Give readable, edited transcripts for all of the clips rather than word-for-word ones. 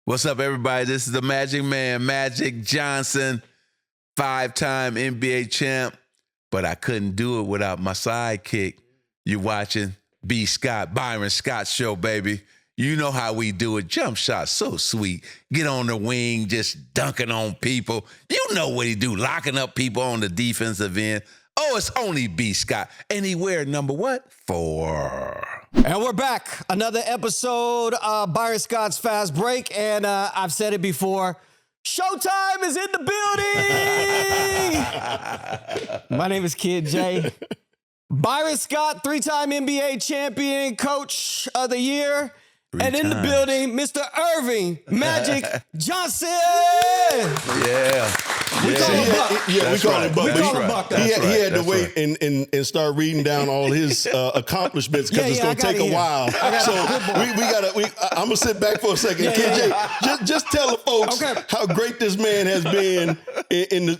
What's up, everybody? This is the Magic Man, Magic Johnson, 5-time NBA champ. But I couldn't do it without my sidekick. You're watching B. Scott, Byron Scott Show, baby. You know how we do it. Jump shot, so sweet. Get on the wing, just dunking on people. You know what he do, locking up people on the defensive end. Oh, it's only B. Scott. And he wear number what? 4. And we're back. Another episode of Byron Scott's Fast Break. And I've said it before. Showtime is in the building. My name is Kid J. Byron Scott, 3-time NBA champion, coach of the year. And in the building, Mr. Irving Magic Johnson. Yeah. We call him Buck. Yeah, we call him Buck. We call him Buck. He had to wait and start reading down all his accomplishments because it's going to take a while. So I'm going to sit back for a second. KJ, just tell the folks how great this man has been.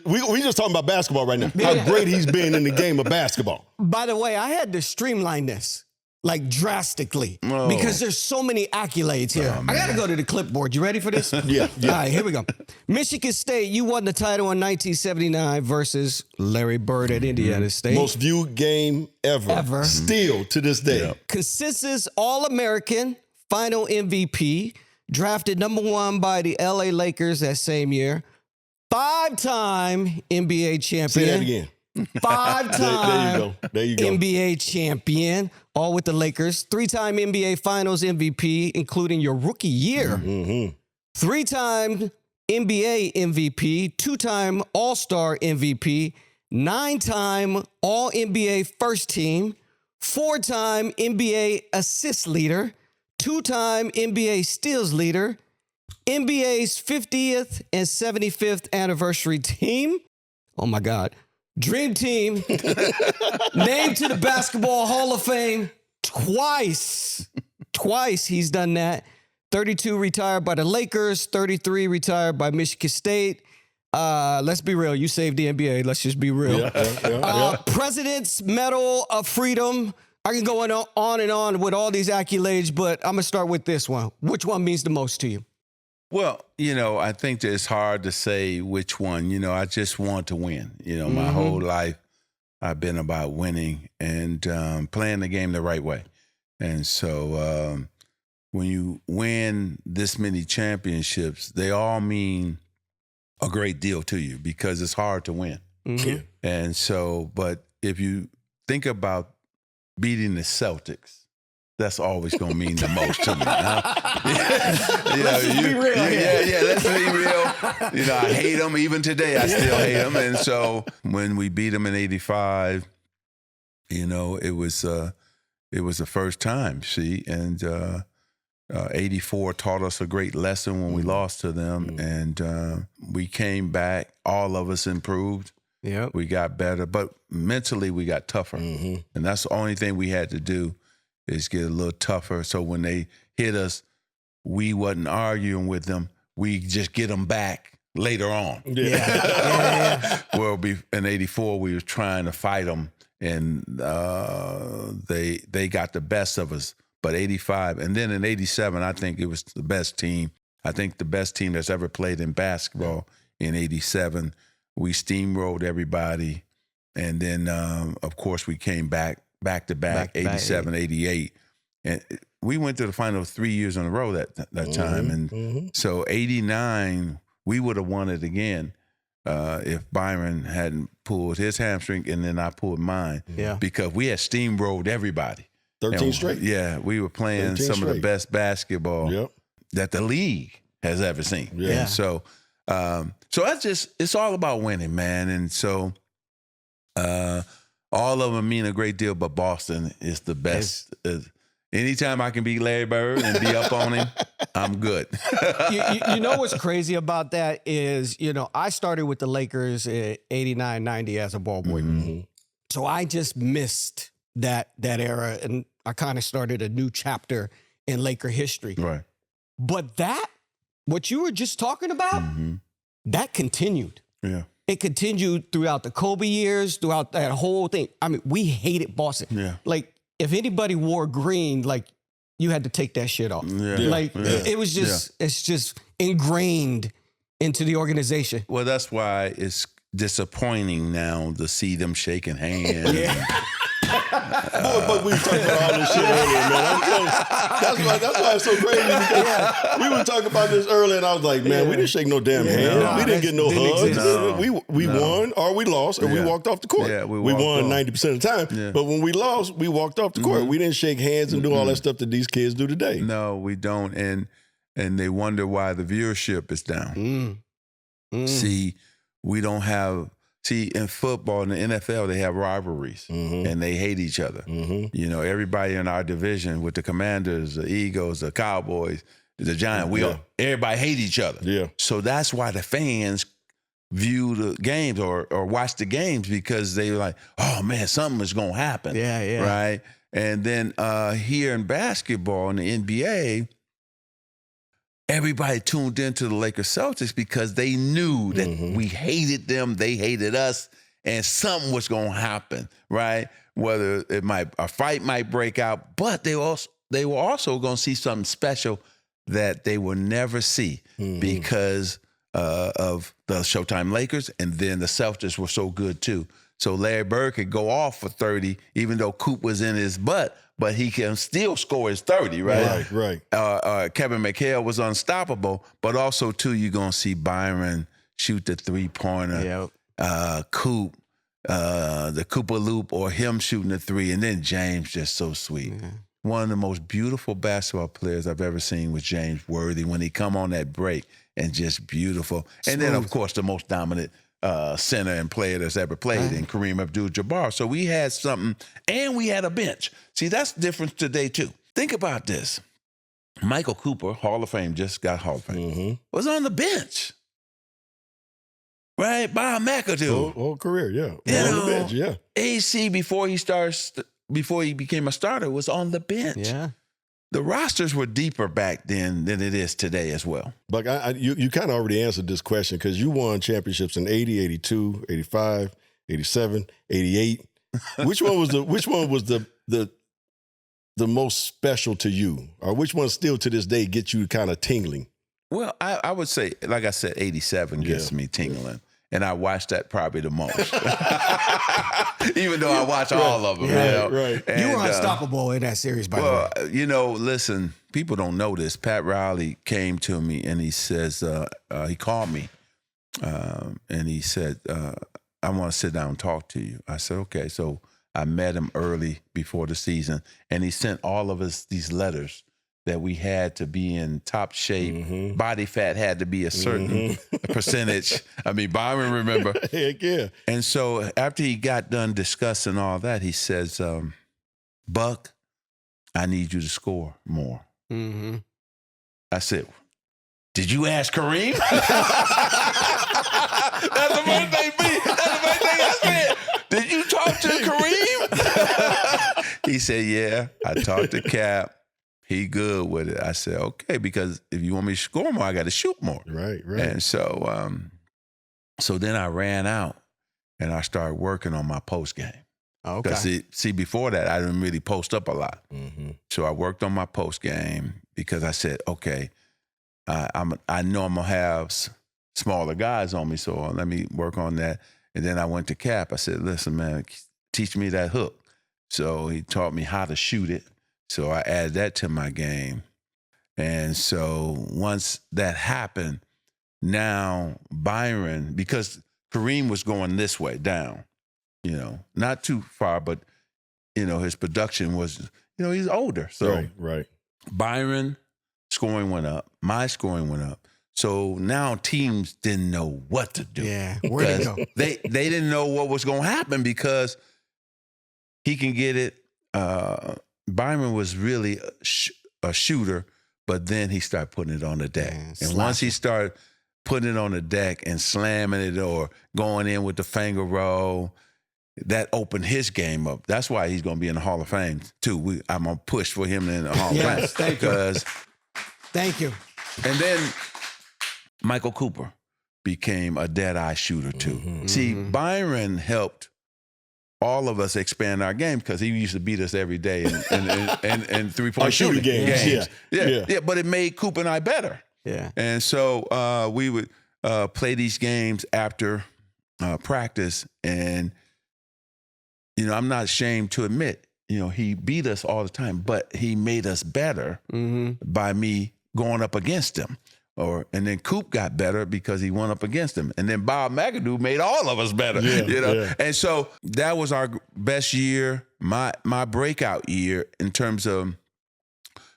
We just talking about basketball right now. How great he's been in the game of basketball. By the way, I had to streamline this. Like drastically, because there's so many accolades here. I got to go to the clipboard. You ready for this? Yeah. All right, here we go. Michigan State, you won the title in 1979 versus Larry Bird at Indiana State. Most viewed game ever. Still to this day. Yep. Consensus All-American, final MVP, drafted number 1 by the LA Lakers that same year. 5-time NBA champion. Say that again. 5-time there you go. NBA champion, all with the Lakers. 3-time NBA Finals MVP, including your rookie year. 3-time NBA MVP, 2-time All-Star MVP, 9-time All-NBA First Team, 4-time NBA Assist Leader, 2-time NBA Steals Leader, NBA's 50th and 75th Anniversary Team. Oh, my God. Dream Team, named to the Basketball Hall of Fame twice. Twice he's done that. 32 retired by the Lakers, 33 retired by Michigan State. Let's be real. You saved the NBA. Let's just be real. President's Medal of Freedom. I can go on and on with all these accolades, but I'm going to start with this one. Which one means the most to you? Well, I think that it's hard to say which one. I just want to win. My whole life I've been about winning and playing the game the right way. And so when you win this many championships, they all mean a great deal to you because it's hard to win. And so, but if you think about beating the Celtics, that's always going to mean the most to me. Let's just be real. Let's be real. I hate them. Even today, I still hate them. And so when we beat them in 85, it was the first time, see? And 84 taught us a great lesson when we lost to them. And we came back. All of us improved. Yeah, we got better. But mentally, we got tougher. And that's the only thing we had to do is get a little tougher. So when they hit us, we wasn't arguing with them. We just get them back later on. Well, in 84, we was trying to fight them, and they got the best of us. But 85, and then in 87, I think it was the best team. I think the best team that's ever played in basketball in 87. We steamrolled everybody. And then, of course, we came back to back, 87, 88. And we went to the final 3 years in a row that time. And so 89, we would have won it again if Byron hadn't pulled his hamstring and then I pulled mine. Because we had steamrolled everybody. 13 straight. Yeah, we were playing some of the best basketball that the league has ever seen. And so that's just, it's all about winning, man. And so all of them mean a great deal, but Boston is the best. Anytime I can beat Larry Bird and be up on him, I'm good. you know what's crazy about that is, I started with the Lakers in 89, 90 as a ball boy. So I just missed that era, and I kind of started a new chapter in Laker history. Right. But what you were just talking about, that continued. Yeah. It continued throughout the Kobe years, throughout that whole thing. I mean, we hated Boston. Yeah. Like, if anybody wore green, like, you had to take that shit off. It was just, it's just, ingrained into the organization. Well, that's why it's disappointing now to see them shaking hands. But we were talking about all this shit earlier, man. I'm telling you, that's why it's so crazy because we were talking about this earlier, and I was like, man, we didn't shake no damn hand. We didn't get no hugs. We won or we lost or we walked off the court. Yeah, we won 90% of the time. Yeah. But when we lost, we walked off the court. We didn't shake hands and do all that stuff that these kids do today. No, we don't. And they wonder why the viewership is down. See, we don't have. See, in football, in the NFL, they have rivalries, and they hate each other. You know, everybody in our division with the Commanders, the Eagles, the Cowboys, the Giants, everybody hate each other. Yeah. So that's why the fans view the games or watch the games because they're like, oh, man, something is going to happen. Yeah. Right? And then here in basketball, in the NBA, everybody tuned into the Lakers Celtics because they knew that we hated them, they hated us, and something was going to happen, right? Whether a fight might break out, but they were also going to see something special that they will never see because of the Showtime Lakers, and then the Celtics were so good too. So Larry Bird could go off for 30, even though Coop was in his butt, but he can still score his 30, right? Right. Kevin McHale was unstoppable, but also, too, you're going to see Byron shoot the three-pointer, Coop, the Cooper loop, or him shooting the three, and then James just so sweet. One of the most beautiful basketball players I've ever seen was James Worthy when he come on that break and just beautiful. And then, of course, the most dominant center and player that's ever played in Kareem Abdul-Jabbar. So we had something, and we had a bench. See, that's different today, too. Think about this. Michael Cooper, Hall of Fame, just got Hall of Fame, was on the bench. Right? Bob McAdoo. Whole career, yeah. On the bench, yeah. AC, before he became a starter, was on the bench. Yeah. The rosters were deeper back then than it is today as well. But you kind of already answered this question because you won championships in 80, 82, 85, 87, 88. Which one was the most special to you? Or which one still to this day gets you kind of tingling? Well, I would say, like I said, 87 gets me tingling. And I watched that probably the most. Even though I watch all of them. Right. And, you were unstoppable in that series, by the way. You know, listen, people don't know this. Pat Riley came to me and he says, he called me and he said, I want to sit down and talk to you. I said, okay. So I met him early before the season and he sent all of us these letters that we had to be in top shape. Body fat had to be a certain percentage. I mean, Byron, remember? Heck yeah. And so after he got done discussing all that, he says, Buck, I need you to score more. I said, did you ask Kareem? That's the first thing I said. Did you talk to Kareem? He said, yeah, I talked to Cap. He good with it. I said, okay, because if you want me to score more, I got to shoot more. Right. And so, so then I ran out and I started working on my post game. Okay. Because see, before that, I didn't really post up a lot. So I worked on my post game because I said, okay, I know I'm gonna have smaller guys on me, so let me work on that. And then I went to Cap. I said, listen, man, teach me that hook. So he taught me how to shoot it. So I added that to my game. And so once that happened, now Byron, because Kareem was going this way, down, you know, not too far, but, you know, his production was, you know, he's older. So right. Byron scoring went up, my scoring went up. So now teams didn't know what to do. Yeah, where to go? They didn't know what was going to happen because he can get it. Byron was really a shooter, but then he started putting it on the deck. And once he started putting it on the deck and slamming it or going in with the finger roll, that opened his game up. That's why he's going to be in the Hall of Fame, too. I'm going to push for him in the Hall of Fame. Thank you. And then Michael Cooper became a dead-eye shooter, too. See, Byron helped all of us expand our game because he used to beat us every day in three-point shooting games. Yeah, but it made Coop and I better. Yeah. And so we would play these games after practice. And, I'm not ashamed to admit, he beat us all the time, but he made us better by me going up against him. And then Coop got better because he went up against him. And then Bob McAdoo made all of us better, Yeah. And so that was our best year, my breakout year in terms of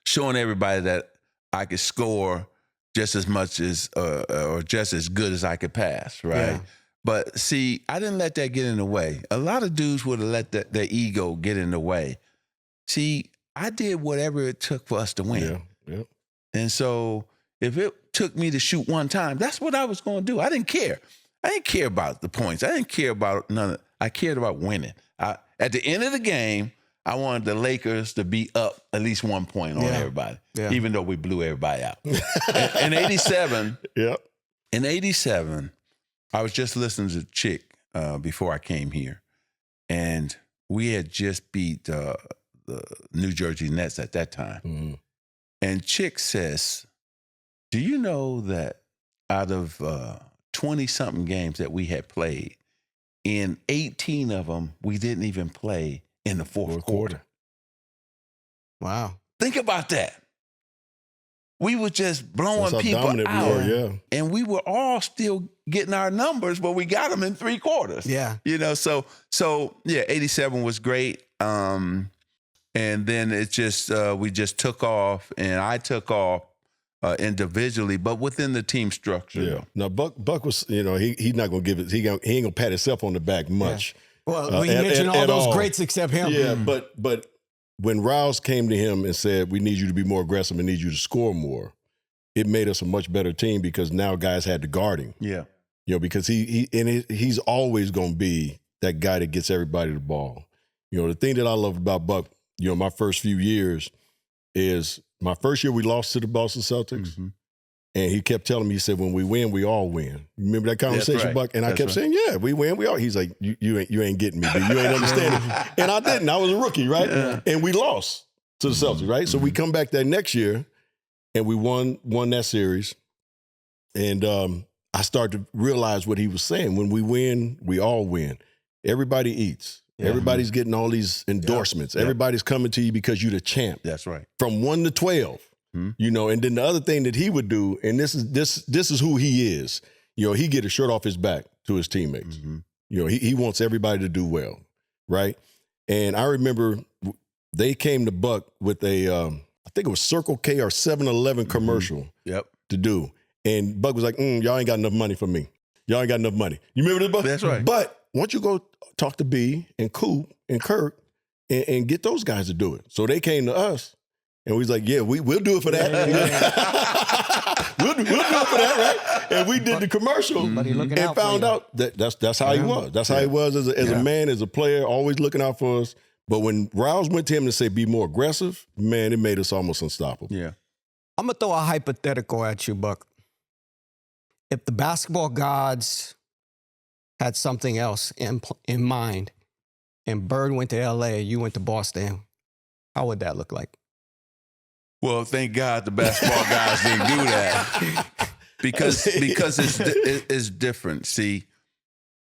showing everybody that I could score just as much as or just as good as I could pass, right? Yeah. But see, I didn't let that get in the way. A lot of dudes would have let their ego get in the way. See, I did whatever it took for us to win. Yeah. And so if it took me to shoot one time, that's what I was going to do. I didn't care. I didn't care about the points. I didn't care about none of it. I cared about winning. At the end of the game, I wanted the Lakers to be up at least 1 point on everybody, even though we blew everybody out. In 87, in 87, I was just listening to Chick before I came here, and we had just beat the New Jersey Nets at that time. Mm-hmm. And Chick says, do you know that out of 20-something games that we had played, in 18 of them, we didn't even play in the fourth quarter. Wow. Think about that. We were just blowing That's how people dominant out. we were, And we were all still getting our numbers, but we got them in 3 quarters. Yeah. So 87 was great. And then it just, we just took off, and I took off individually, but within the team structure. Yeah. Now, Buck was, he's not going to give it, he ain't going to pat himself on the back much. Yeah. Well, he mentioned all those greats except him. Yeah, but when Rouse came to him and said, we need you to be more aggressive and need you to score more, it made us a much better team because now guys had to guard him. Yeah. Because he's always going to be that guy that gets everybody the ball. The thing that I love about Buck, my first few years is my first year we lost to the Boston Celtics. Mm-hmm. And he kept telling me, he said, when we win, we all win. Remember that conversation, right. Buck? And I kept saying, yeah, we win, we all. He's like, you ain't getting me, dude. You ain't understanding. And I didn't. I was a rookie, right? Yeah. And we lost to the Celtics, right? So we come back that next year, and we won that series. And I started to realize what he was saying. When we win, we all win. Everybody eats. Yeah. Everybody's getting all these endorsements. Yep. Everybody's coming to you because you're the champ. That's right. From 1 to 12. And then the other thing that he would do, and this is who he is, he get a shirt off his back to his teammates. Mm-hmm. He wants everybody to do well, right? And I remember they came to Buck with a, I think it was Circle K or 7-Eleven commercial to do. And Buck was like, y'all ain't got enough money for me. Y'all ain't got enough money. You remember this, Buck? That's right. But once you go talk to B and Coop and Kirk and get those guys to do it. So they came to us. And we was like, yeah, we'll do it for that. we'll do it for that, right? And we did the commercial and found out that that's how he was. That's how he was as a man, as a player, always looking out for us. But when Rouse went to him to say, be more aggressive, man, it made us almost unstoppable. Yeah. I'm going to throw a hypothetical at you, Buck. If the basketball gods had something else in mind and Bird went to L.A., you went to Boston, how would that look like? Well, thank God the basketball guys didn't do that because it's different. See,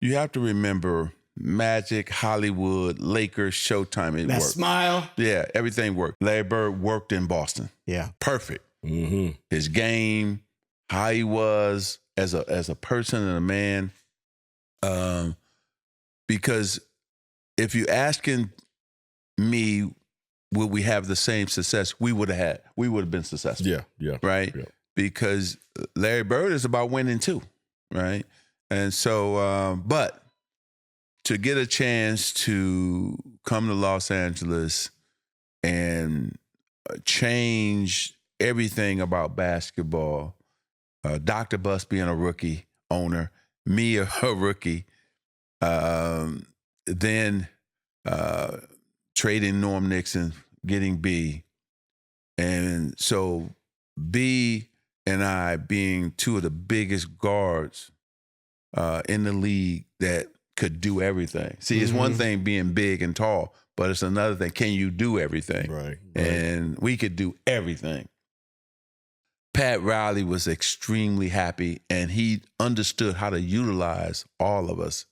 you have to remember Magic, Hollywood, Lakers, Showtime. It that worked. Smile. Yeah, everything worked. Larry Bird worked in Boston. Yeah, perfect. Mm-hmm. His game, how he was as a person and a man. Because if you're asking me, would we have the same success? We would have been successful. Yeah. Right? Yeah. Because Larry Bird is about winning too, right? And so, but to get a chance to come to Los Angeles and change everything about basketball, Dr. Buss being a rookie owner, me a rookie, then trading Norm Nixon, getting B. And so B and I being two of the biggest guards in the league that could do everything. See, it's one thing being big and tall, but it's another thing, can you do everything? Right. And we could do everything. Pat Riley was extremely happy, and he understood how to utilize all of us.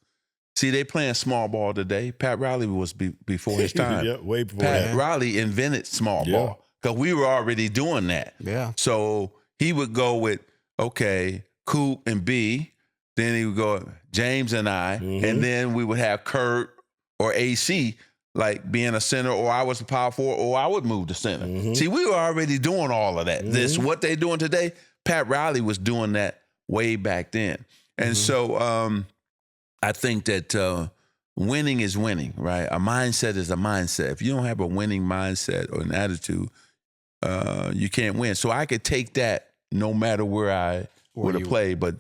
See, they playing small ball today. Pat Riley was before his time. Yeah, way before Pat Riley invented small ball because we were already doing that. Yeah. So he would go with, okay, Coop and B. Then he would go James and I. And then we would have Kurt or AC like being a center, or I was a power forward, or I would move to center. See, we were already doing all of that. This, what they doing today, Pat Riley was doing that way back then. And so I think that winning is winning, right? A mindset is a mindset. If you don't have a winning mindset or an attitude, you can't win. So I could take that no matter where I would have played, but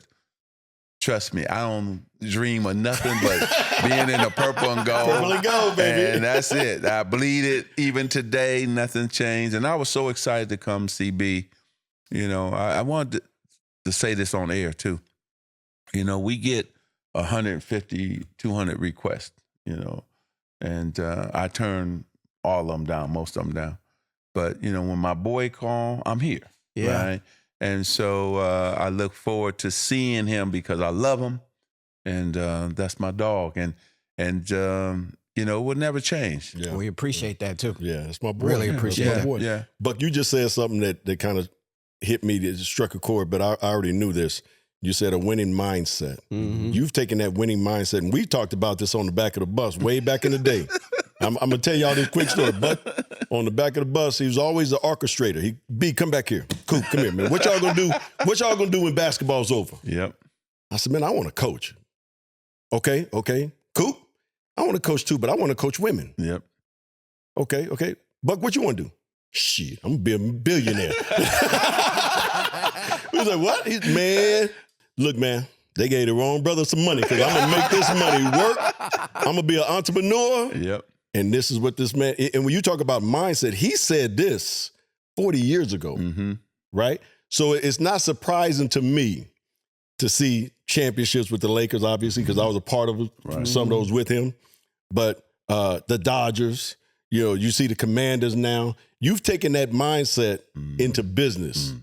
trust me, I don't dream of nothing but being in the purple and gold. Purple and gold, baby. And that's it. I bleed it even today. Nothing changed. And I was so excited to come CB. You know, I wanted to say this on air too. You know, we get 150, 200 requests, you know, and I turn all of them down, most of them down. But, you know, when my boy call, I'm here, right? And so I look forward to seeing him because I love him, and that's my dog. And you know, it will never change. Yeah. We appreciate that too. Yeah, it's my boy. Really appreciate that. Yeah. Buck, you just said something that kind of hit me, that struck a chord, but I already knew this. You said a winning mindset. You've taken that winning mindset, and we talked about this on the back of the bus way back in the day. I'm going to tell y'all this quick story. Buck, on the back of the bus, he was always the orchestrator. B, come back here. Coop, come here, man. What y'all going to do? What y'all going to do when basketball's over? Yep. I said, man, I want to coach. Okay. Coop, I want to coach too, but I want to coach women. Yep. Okay. Buck, what you want to do? Shit, I'm going to be a billionaire. He was like, what? Man, look, man, they gave the wrong brother some money because I'm going to make this money work. I'm going to be an entrepreneur. Yep. And this is what this man, and when you talk about mindset, he said this 40 years ago, right? So it's not surprising to me to see championships with the Lakers, obviously, because I was a part of some of those with him. But the Dodgers, you know, you see the Commanders now. You've taken that mindset into business.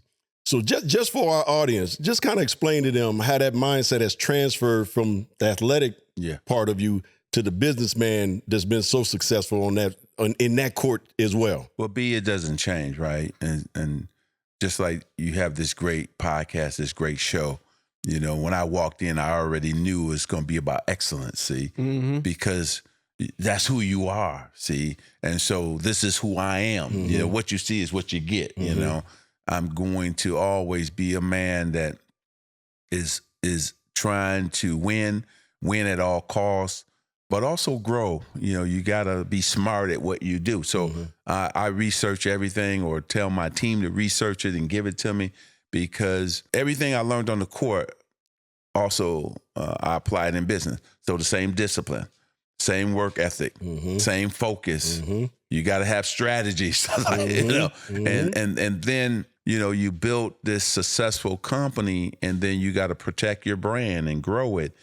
So just for our audience, just kind of explain to them how that mindset has transferred from the athletic part of you to the businessman that's been so successful in that court as well. Well, it doesn't change, right? And just like you have this great podcast, this great show, you know, when I walked in, I already knew it was going to be about excellency because that's who you are, see? And so this is who I am. You know, what you see is what you get, you know? I'm going to always be a man that is trying to win at all costs, but also grow. You know, you got to be smart at what you do. So I research everything, or tell my team to research it and give it to me, because everything I learned on the court also I applied in business. So the same discipline, same work ethic, same focus. You got to have strategies, you know, and then, you know, you built this successful company, and then you got to protect your brand and grow it.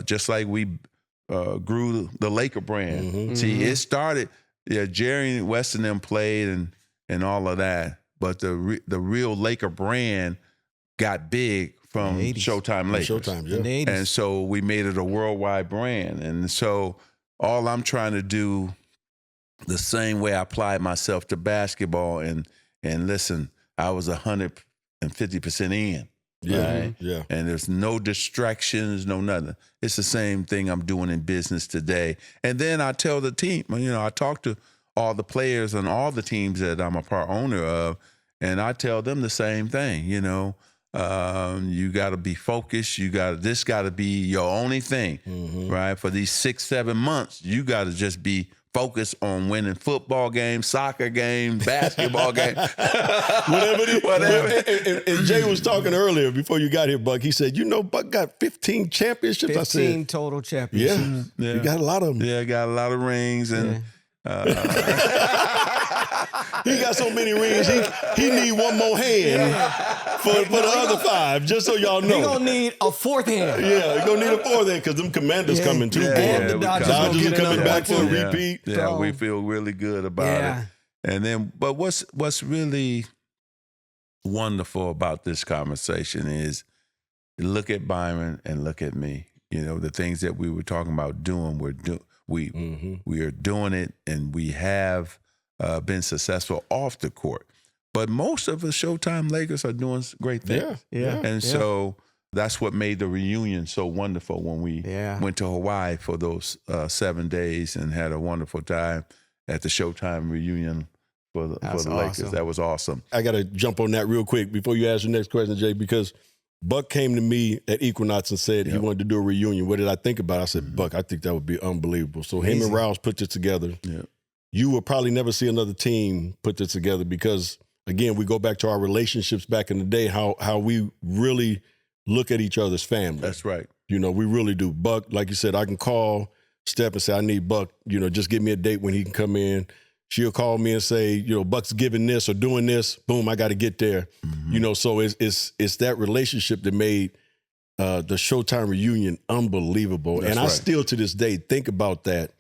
Just like we grew the Laker brand. See, it started, Jerry West and them played and all of that, but the real Laker brand got big from Showtime Lakers. Showtime, yeah. In the 80s. And so we made it a worldwide brand. And so all I'm trying to do, the same way I applied myself to basketball, and listen, I was 150% in. Right? Yeah. And there's no distractions, no nothing. It's the same thing I'm doing in business today. And then I tell the team, you know, I talk to all the players and all the teams that I'm a part owner of, and I tell them the same thing, you know. You got to be focused. This got to be your only thing, right? For these 6-7 months, you got to just be focused on winning football games, soccer games, basketball games, whatever. And Jay was talking earlier before you got here, Buck. He said, you know, Buck got 15 championships. 15 I said, total championships. Yeah, you got a lot of them. Yeah, I got a lot of rings, and he got so many rings. He need one more hand for the other 5, just so y'all know. He gonna need a 4th hand. Yeah, he gonna need a 4th hand because them Commanders coming too. And the Dodgers are coming back for a repeat. Yeah, we feel really good about it. And then, but what's really wonderful about this conversation is look at Byron and look at me. You know, the things that we were talking about doing, we are doing it, and we have been successful off the court. But most of the Showtime Lakers are doing great things. So that's what made the reunion so wonderful when we went to Hawaii for those 7 days and had a wonderful time at the Showtime reunion for the Lakers. That was awesome. I got to jump on that real quick before you ask your next question, Jay, because Buck came to me at Equinox and said he wanted to do a reunion. What did I think about it? I said, Buck, I think that would be unbelievable. So him and Rouse put this together. Yeah. You will probably never see another team put this together because, again, we go back to our relationships back in the day, how we really look at each other's family. That's right. You know, we really do. Buck, like you said, I can call Steph and say, I need Buck, you know, just give me a date when he can come in. She'll call me and say, you know, Buck's giving this or doing this. Boom, I got to get there. You know, so it's that relationship that made the Showtime reunion unbelievable. That's I still to this day think about that.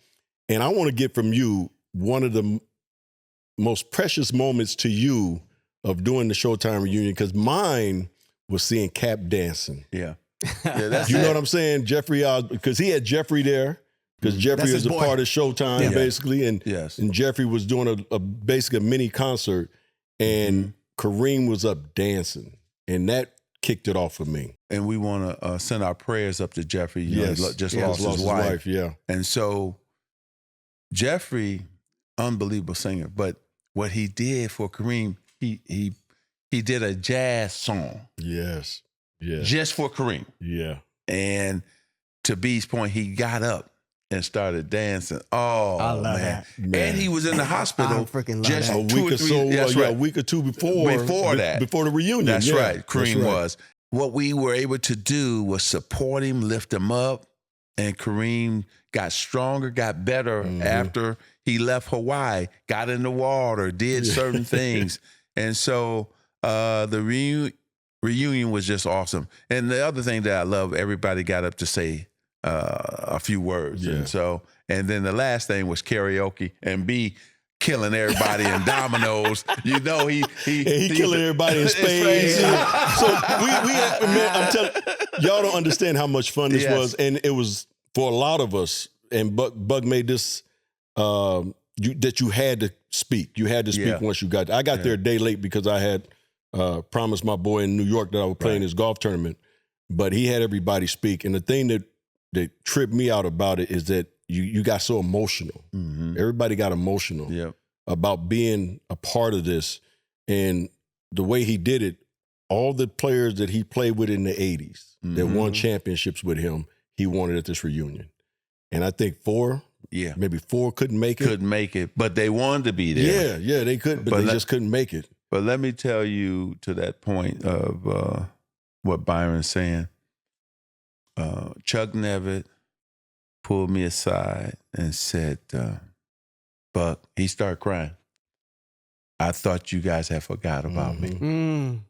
And I want to get from you one of the most precious moments to you of doing the Showtime reunion, because mine was seeing Cap dancing. Yeah. That's you know what I'm saying? Jeffrey, because he had Jeffrey there, because Jeffrey is a part of Showtime, basically. And Jeffrey was doing basically a mini concert, and Kareem was up dancing. And that kicked it off for me. And we want to send our prayers up to Jeffrey. You know, he just lost his wife. And so Jeffrey, unbelievable singer, but what he did for Kareem, he did a jazz song. Yes. Just for Kareem. Yeah. And to B's point, he got up and started dancing. Oh, I love man. that. And he was in the hospital just a week or two before the reunion. That's right. Kareem was. What we were able to do was support him, lift him up, and Kareem got stronger, got better after he left Hawaii, got in the water, did certain things. And so the reunion was just awesome. And the other thing that I love, everybody got up to say a few words. And then the last thing was karaoke, and B killing everybody in dominoes. You know, he killing everybody in spades. So I'm telling y'all don't understand how much fun this was, and it was for a lot of us. And Buck made this that you had to speak. You had to speak once you got there. I got there a day late because I had promised my boy in New York that I would play in his golf tournament, but he had everybody speak. And the thing that tripped me out about it is that you got so emotional. Everybody got emotional about being a part of this. And the way he did it, all the players that he played with in the 80s that won championships with him, he wanted at this reunion. And I think maybe four couldn't make it. But they wanted to be there. Yeah, they could, but they just couldn't make it. But let me tell you, to that point of what Byron's saying, Chuck Nevitt pulled me aside and said, Buck, he started crying. I thought you guys had forgot about me.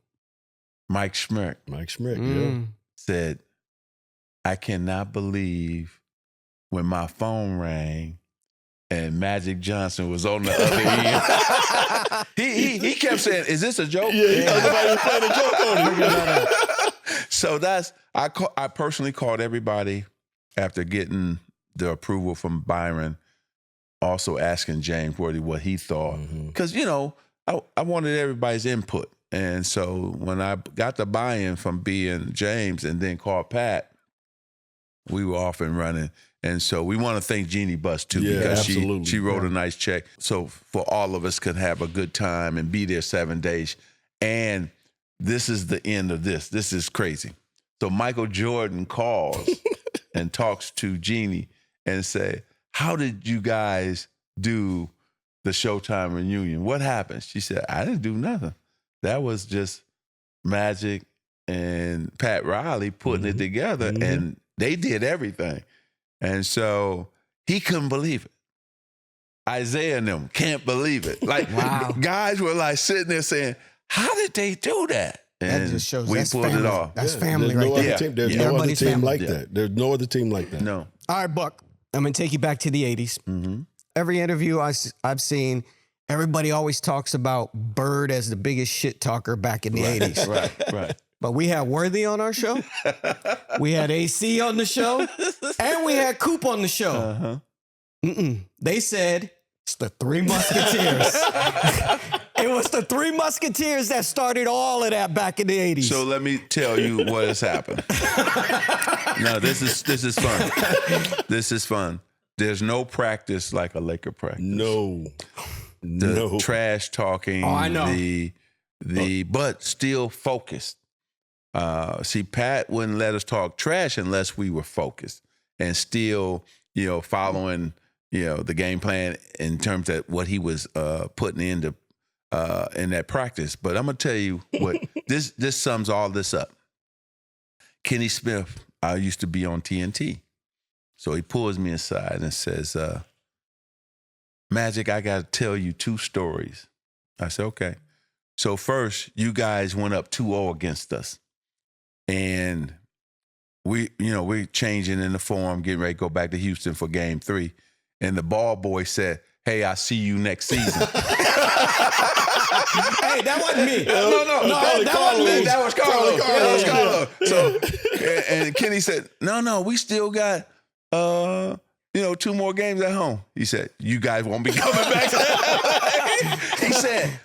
Mike Schmidt said, I cannot believe when my phone rang and Magic Johnson was on the other end. He kept saying, is this a joke? Everybody was playing a joke on him. So I personally called everybody after getting the approval from Byron, also asking James what he thought. Because, you know, I wanted everybody's input. And so when I got the buy-in from B and James and then called Pat, we were off and running. And so we want to thank Jeannie Buss, too, because she wrote a nice check. So for all of us could have a good time and be there 7 days. And this is the end of this. This is crazy. So Michael Jordan calls and talks to Jeannie and say, how did you guys do the Showtime reunion? What happened? She said, I didn't do nothing. That was just Magic and Pat Riley putting it together, and they did everything. And so he couldn't believe it. Isaiah and them can't believe it. Like, guys were like sitting there saying, how did they do that? And that just shows we pulled family. it off. That's family right there. There's no other team like that. There's no other team like that. No. All right, Buck, I'm going to take you back to the 80s. Every interview I've seen, everybody always talks about Bird as the biggest shit talker back in the 80s. Right. But we had Worthy on our show. We had AC on the show. And we had Coop on the show. They said it's the Three Musketeers. It was the Three Musketeers that started all of that back in the 80s. So let me tell you what has happened. No, this is fun. This is fun. There's no practice like a Laker practice. No. The trash talking. Oh, I know. But still focused. See, Pat wouldn't let us talk trash unless we were focused and still, following, the game plan in terms of what he was putting into in that practice. But I'm gonna tell you what this sums all this up. Kenny Smith, I used to be on TNT, so he pulls me aside and says, "Magic, I got to tell you 2 stories." I said, "Okay." So first, you guys went up 2-0 against us. And we're changing in the form, getting ready to go back to Houston for game 3. And the ball boy said, "Hey, I'll see you next season." Hey, that wasn't me. No, that wasn't me. That was Carlos. Carlos. So, and Kenny said, no, we still got, 2 more games at home. He said, "You guys won't be coming back." He said,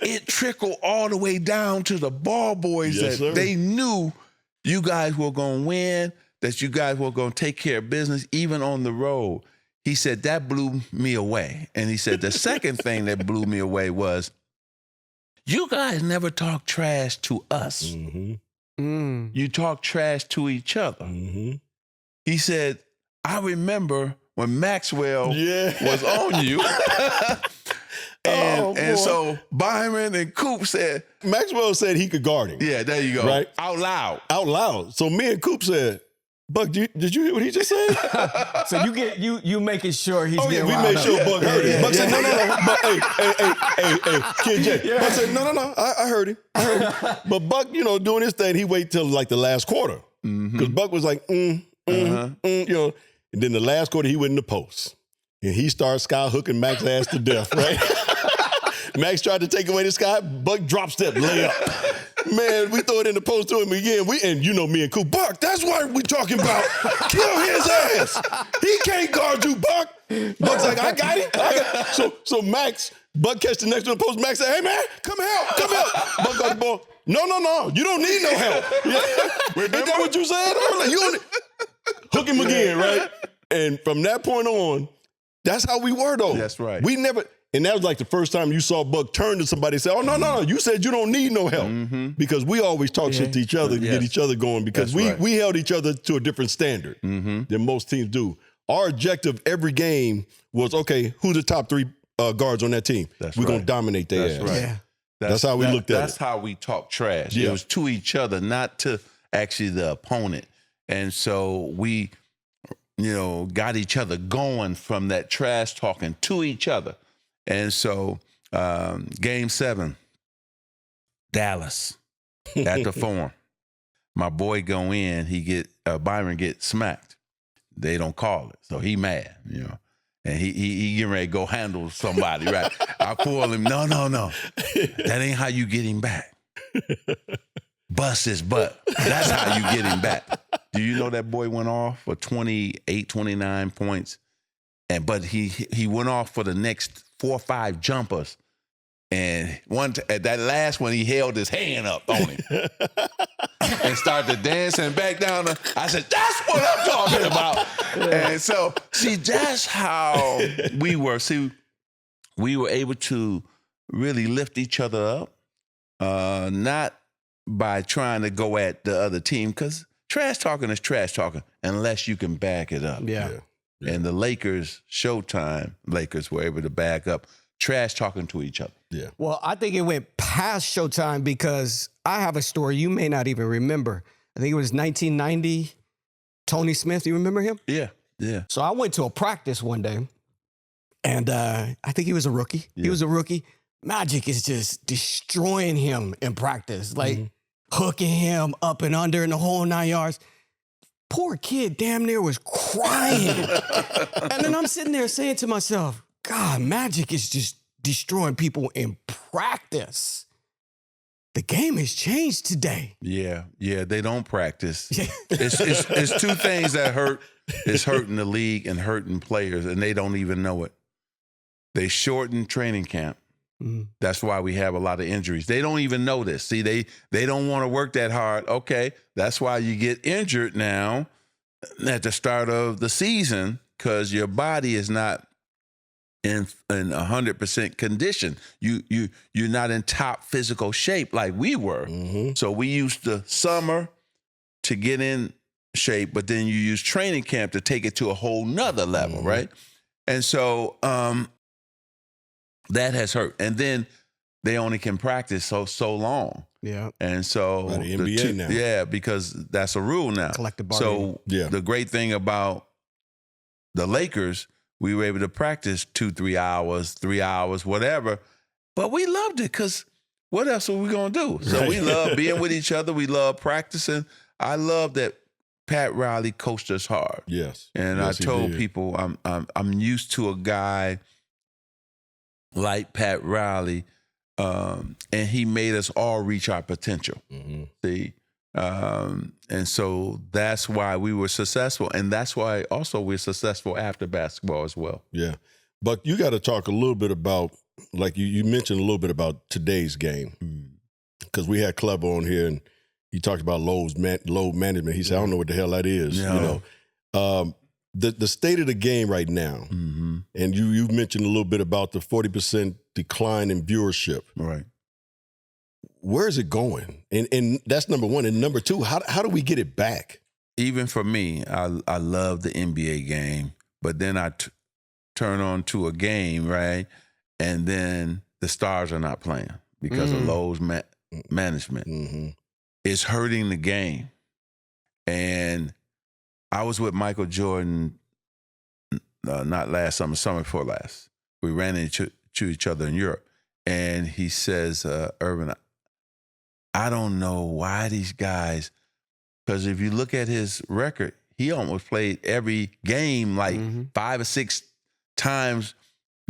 it trickled all the way down to the ball boys that they knew you guys were going to win, that you guys were going to take care of business, even on the road. He said, that blew me away. And he said, the second thing that blew me away was, you guys never talk trash to us. You talk trash to each other. He said, I remember when Maxwell was on you. And so Byron and Coop said, Maxwell said he could guard him. Yeah, there you go. Right? Out loud. Out loud. So me and Coop said, Buck, did you hear what he just said? So you making sure he's getting we wound made up. sure Buck heard it. Buck said, no. But, hey, Kid J. Buck said, no. I heard him. But Buck, doing his thing, he waited till like the last quarter. Because Buck was like, And then the last quarter, he went in the post. And he started sky hooking Max's ass to death, right? Max tried to take away the sky. Buck drop step, layup. Man, we throw it in the post to him again. Me and Coop, Buck, that's what we talking about. Kill his ass. He can't guard you, Buck. Buck's like, I got him. So Max, Buck catch the next one to the post. Max said, hey, man, come help. Buck got the ball. No. You don't need no help. Ain't that what you said earlier? You don't hook him again, right? And from that point on, that's how we were, though. That's right. We never... And that was like the first time you saw Buck turn to somebody and say, oh, no, you said you don't need no help. Because we always talk shit to each other to get each other going because we held each other to a different standard than most teams do. Our objective every game was, okay, who's the top 3 guards on that team? We're going to dominate their ass. Right. Yeah. That's how we looked at it. That's how we talk trash. Yeah. It was to each other, not to actually the opponent. And so we, got each other going from that trash talking to each other. And so, game 7, Dallas at the Forum. My boy go in, Byron get smacked. They don't call it, so he mad, and he getting ready to go handle somebody, right? I call him, no, that ain't how you get him back. Bust his butt. That's how you get him back. Do you know that boy went off for 28, 29 points? But he went off for the next 4 or 5 jumpers. And at that last one, he held his hand up on him and started dancing back down. I said, that's what I'm talking about. And so, see, that's how we were. See, we were able to really lift each other up, not by trying to go at the other team, because trash talking is trash talking unless you can back it up. Yeah. And the Lakers, Showtime Lakers, were able to back up trash talking to each other. Yeah. Well, I think it went past Showtime because I have a story you may not even remember. I think it was 1990. Tony Smith, you remember him? Yeah. So I went to a practice one day, and I think he was a rookie. Yeah. He was a rookie. Magic is just destroying him in practice, like hooking him up and under in the whole 9 yards. Poor kid damn near was crying. And then I'm sitting there saying to myself, God, Magic is just destroying people in practice. The game has changed today. Yeah, they don't practice. It's two things that hurt. It's hurting the league and hurting players, and they don't even know it. They shorten training camp. Mm-hmm. That's why we have a lot of injuries. They don't even know this. See, they don't want to work that hard. Okay, that's why you get injured now at the start of the season, because your body is not in 100% condition. You're not in top physical shape like we were. Mm-hmm. So we used the summer to get in shape, but then you use training camp to take it to a whole nother level, mm-hmm. right? And so that has hurt. And then they only can practice so long. Yeah. And so the NBA now. Yeah, because that's a rule now. Collective bargaining. So the great thing about the Lakers, we were able to practice 2-3 hours, 3 hours, whatever. But we loved it because what else are we going to do? So we love being with each other. We love practicing. I love that Pat Riley coached us hard. Yes. And yes, I told people I'm used to a guy like Pat Riley, and he made us all reach our potential. Mm-hmm. See? And so that's why we were successful. And that's why also we're successful after basketball as well. Yeah. But you got to talk a little bit about, like you mentioned a little bit about today's game. Because we had Club on here and he talked about load management. He said, I don't know what the hell that is. No. You know, the state of the game right now, mm-hmm. and you mentioned a little bit about the 40% decline in viewership. Right. Where is it going? And that's number one. And number two, how do we get it back? Even for me, I love the NBA game, but then I turn on to a game, right? And then the stars are not playing because of load management. Mm-hmm. It's hurting the game. And I was with Michael Jordan, not last summer before last. We ran into each other in Europe. And he says, Irvin, I don't know why these guys, because if you look at his record, he almost played every game like 5 or 6 times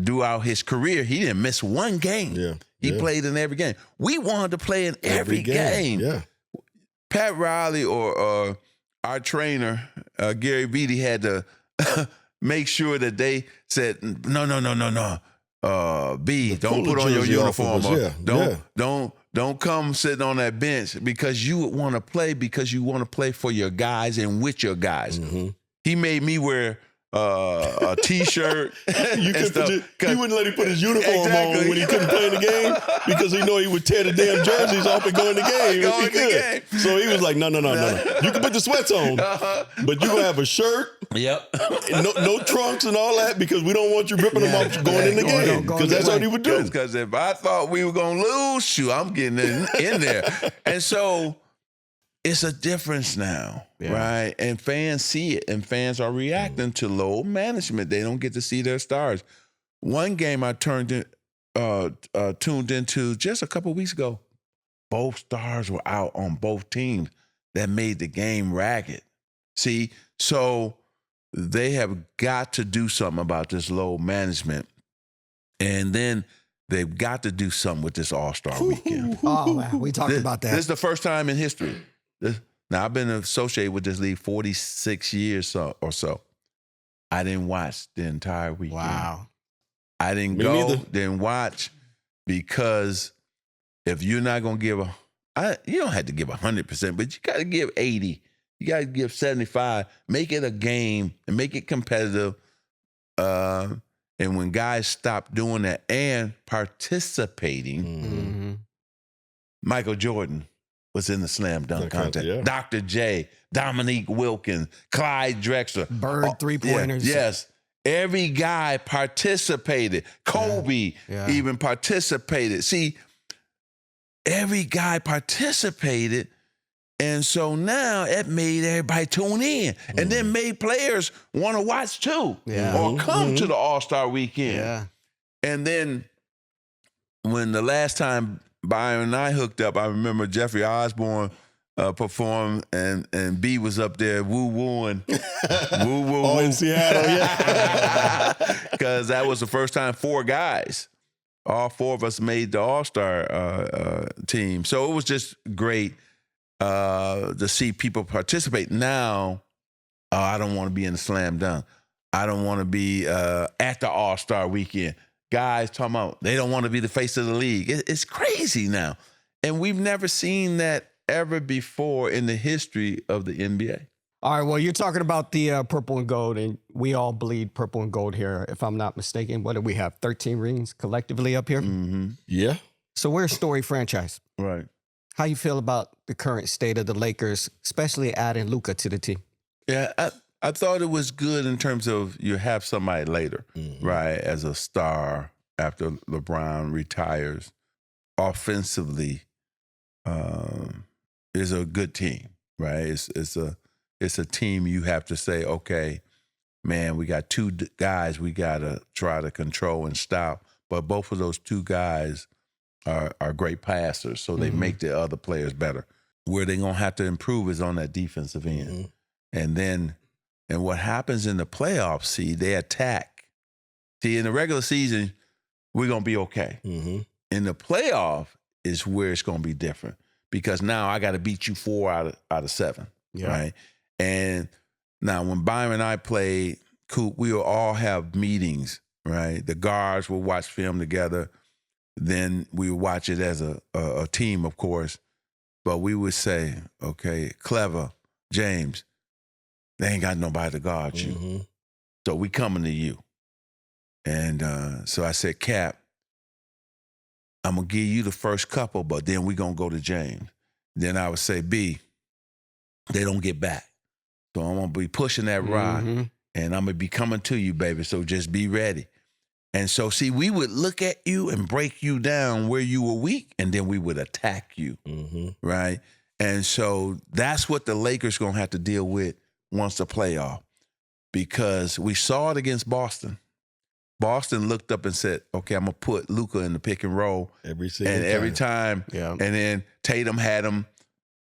throughout his career. He didn't miss one game. Yeah. He played in every game. We wanted to play in every game. Yeah. Pat Riley or our trainer, Gary Beatty, had to make sure that they said, no. B, don't put on your uniform. Don't come sitting on that bench because you want to play because you want to play for your guys and with your guys. Mm-hmm. He made me wear a T-shirt. He wouldn't let him put his uniform on when he couldn't play in the game because he know he would tear the damn jerseys off and go in the game if he could. So he was like, no. You can put the sweats on, but you gonna have a shirt. Yep. No trunks and all that because we don't want you ripping them off going in the game because that's what he would do. Because if I thought we were gonna lose, shoot, I'm getting in there. And so it's a difference now, right? And fans see it, and fans are reacting to load management. They don't get to see their stars. One game I tuned into just a couple of weeks ago, both stars were out on both teams. That made the game ragged. See, so they have got to do something about this load management, and then they've got to do something with this All-Star weekend. Oh, man, we talked about that. This is the first time in history. Now, I've been associated with this league 46 years or so. I didn't watch the entire weekend. Wow. I didn't didn't watch, because if you're not going to give you don't have to give 100%, but you got to give 80. You got to give 75. Make it a game and make it competitive. And when guys stop doing that and participating, Michael Jordan was in the slam dunk contest. Yeah. Dr. J, Dominique Wilkins, Clyde Drexler. Bird three-pointers. Yes. Every guy participated. Kobe even participated. See, every guy participated. And so now it made everybody tune in and then made players want to watch too or come to the All-Star weekend. Yeah. And then when the last time Byron and I hooked up, I remember Jeffrey Osborne performed and B was up there woo-wooing. Woo-woo. Oh, in Seattle, Because that was the first time 4 guys all 4 of us made the All-Star team. So it was just great to see people participate. Now, I don't want to be in the slam dunk. I don't want to be at the All-Star weekend. Guys talking about they don't want to be the face of the league. It's crazy now. And we've never seen that ever before in the history of the NBA. All right, well, you're talking about the purple and gold, and we all bleed purple and gold here, if I'm not mistaken. What do we have, 13 rings collectively up here? Mm-hmm. Yeah. So we're a story franchise. Right. How you feel about the current state of the Lakers, especially adding Luka to the team? Yeah, I thought it was good in terms of you have somebody later, right, as a star after LeBron retires. Offensively, is a good team, right? It's a team you have to say, okay, man, we got 2 guys we got to try to control and stop. But both of those 2 guys are great passers, so they make the other players better. Where they're going to have to improve is on that defensive end. And what happens in the playoffs, see, they attack. See, in the regular season, we're going to be okay. In the playoff is where it's going to be different because now I got to beat you 4 out of 7, right? And now when Byron and I played, Coop, we will all have meetings, right? The guards will watch film together. Then we would watch it as a team, of course. But we would say, okay, Clever, James, they ain't got nobody to guard you. So we coming to you. And so I said, Cap, I'm going to give you the first couple, but then we're going to go to James. Then I would say, B, they don't get back. So I'm going to be pushing that rod, and I'm going to be coming to you, baby, so just be ready. And so, see, we would look at you and break you down where you were weak, and then we would attack you, right? And so that's what the Lakers going to have to deal with once the playoff, because we saw it against Boston. Boston looked up and said, okay, I'm going to put Luka in the pick and roll. Every time. Yeah. And then Tatum had him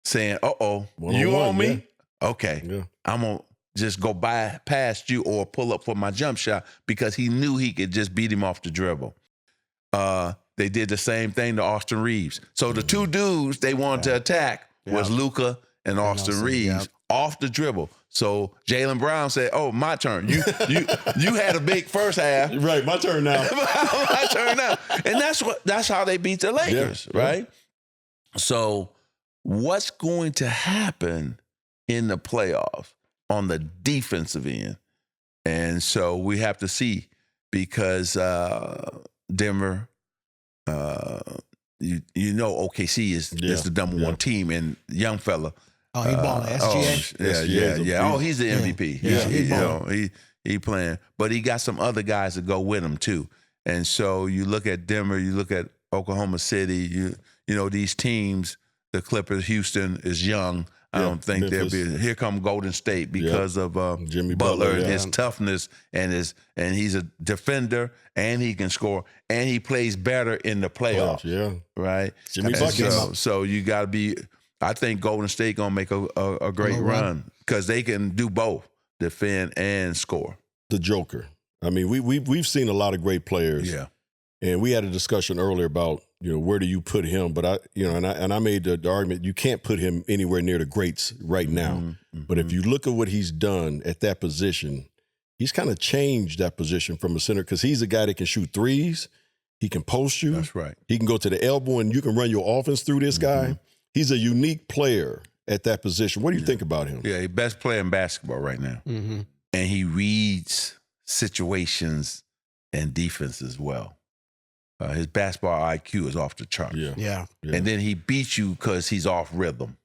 saying, uh-oh, you on me? Yeah. Okay. I'm going to just go past you or pull up for my jump shot because he knew he could just beat him off the dribble. They did the same thing to Austin Reeves. So the 2 dudes they wanted to attack was Luka and Austin Reeves off the dribble. So Jaylen Brown said, oh, my turn. You had a big first half. Right, my turn now. My turn now. And that's how they beat the Lakers, right? So what's going to happen in the playoffs on the defensive end? And so we have to see because Denver, you know OKC is the number 1 team, and young fella. Oh, he balling. SGA? Oh, he's the MVP. He playing. But he got some other guys to go with him, too. And so you look at Denver, you look at Oklahoma City, you know, these teams, the Clippers, Houston is young. I don't think they'll be. Here come Golden State because of Jimmy Butler and his toughness and he's a defender and he can score and he plays better in the playoffs. Right? Jimmy Butler. So you got to be. I think Golden State gonna make a great run because they can do both, defend and score. The Joker. I mean, we've seen a lot of great players. Yeah. And we had a discussion earlier about, you know, where do you put him? But I made the argument you can't put him anywhere near the greats right now. But if you look at what he's done at that position, he's kind of changed that position from a center because he's a guy that can shoot threes. He can post you. That's right. He can go to the elbow and you can run your offense through this guy. He's a unique player at that position. What do you think about him? Yeah, he's best player in basketball right now. And he reads situations and defense as well. His basketball IQ is off the charts. Yeah. And then he beats you because he's off rhythm.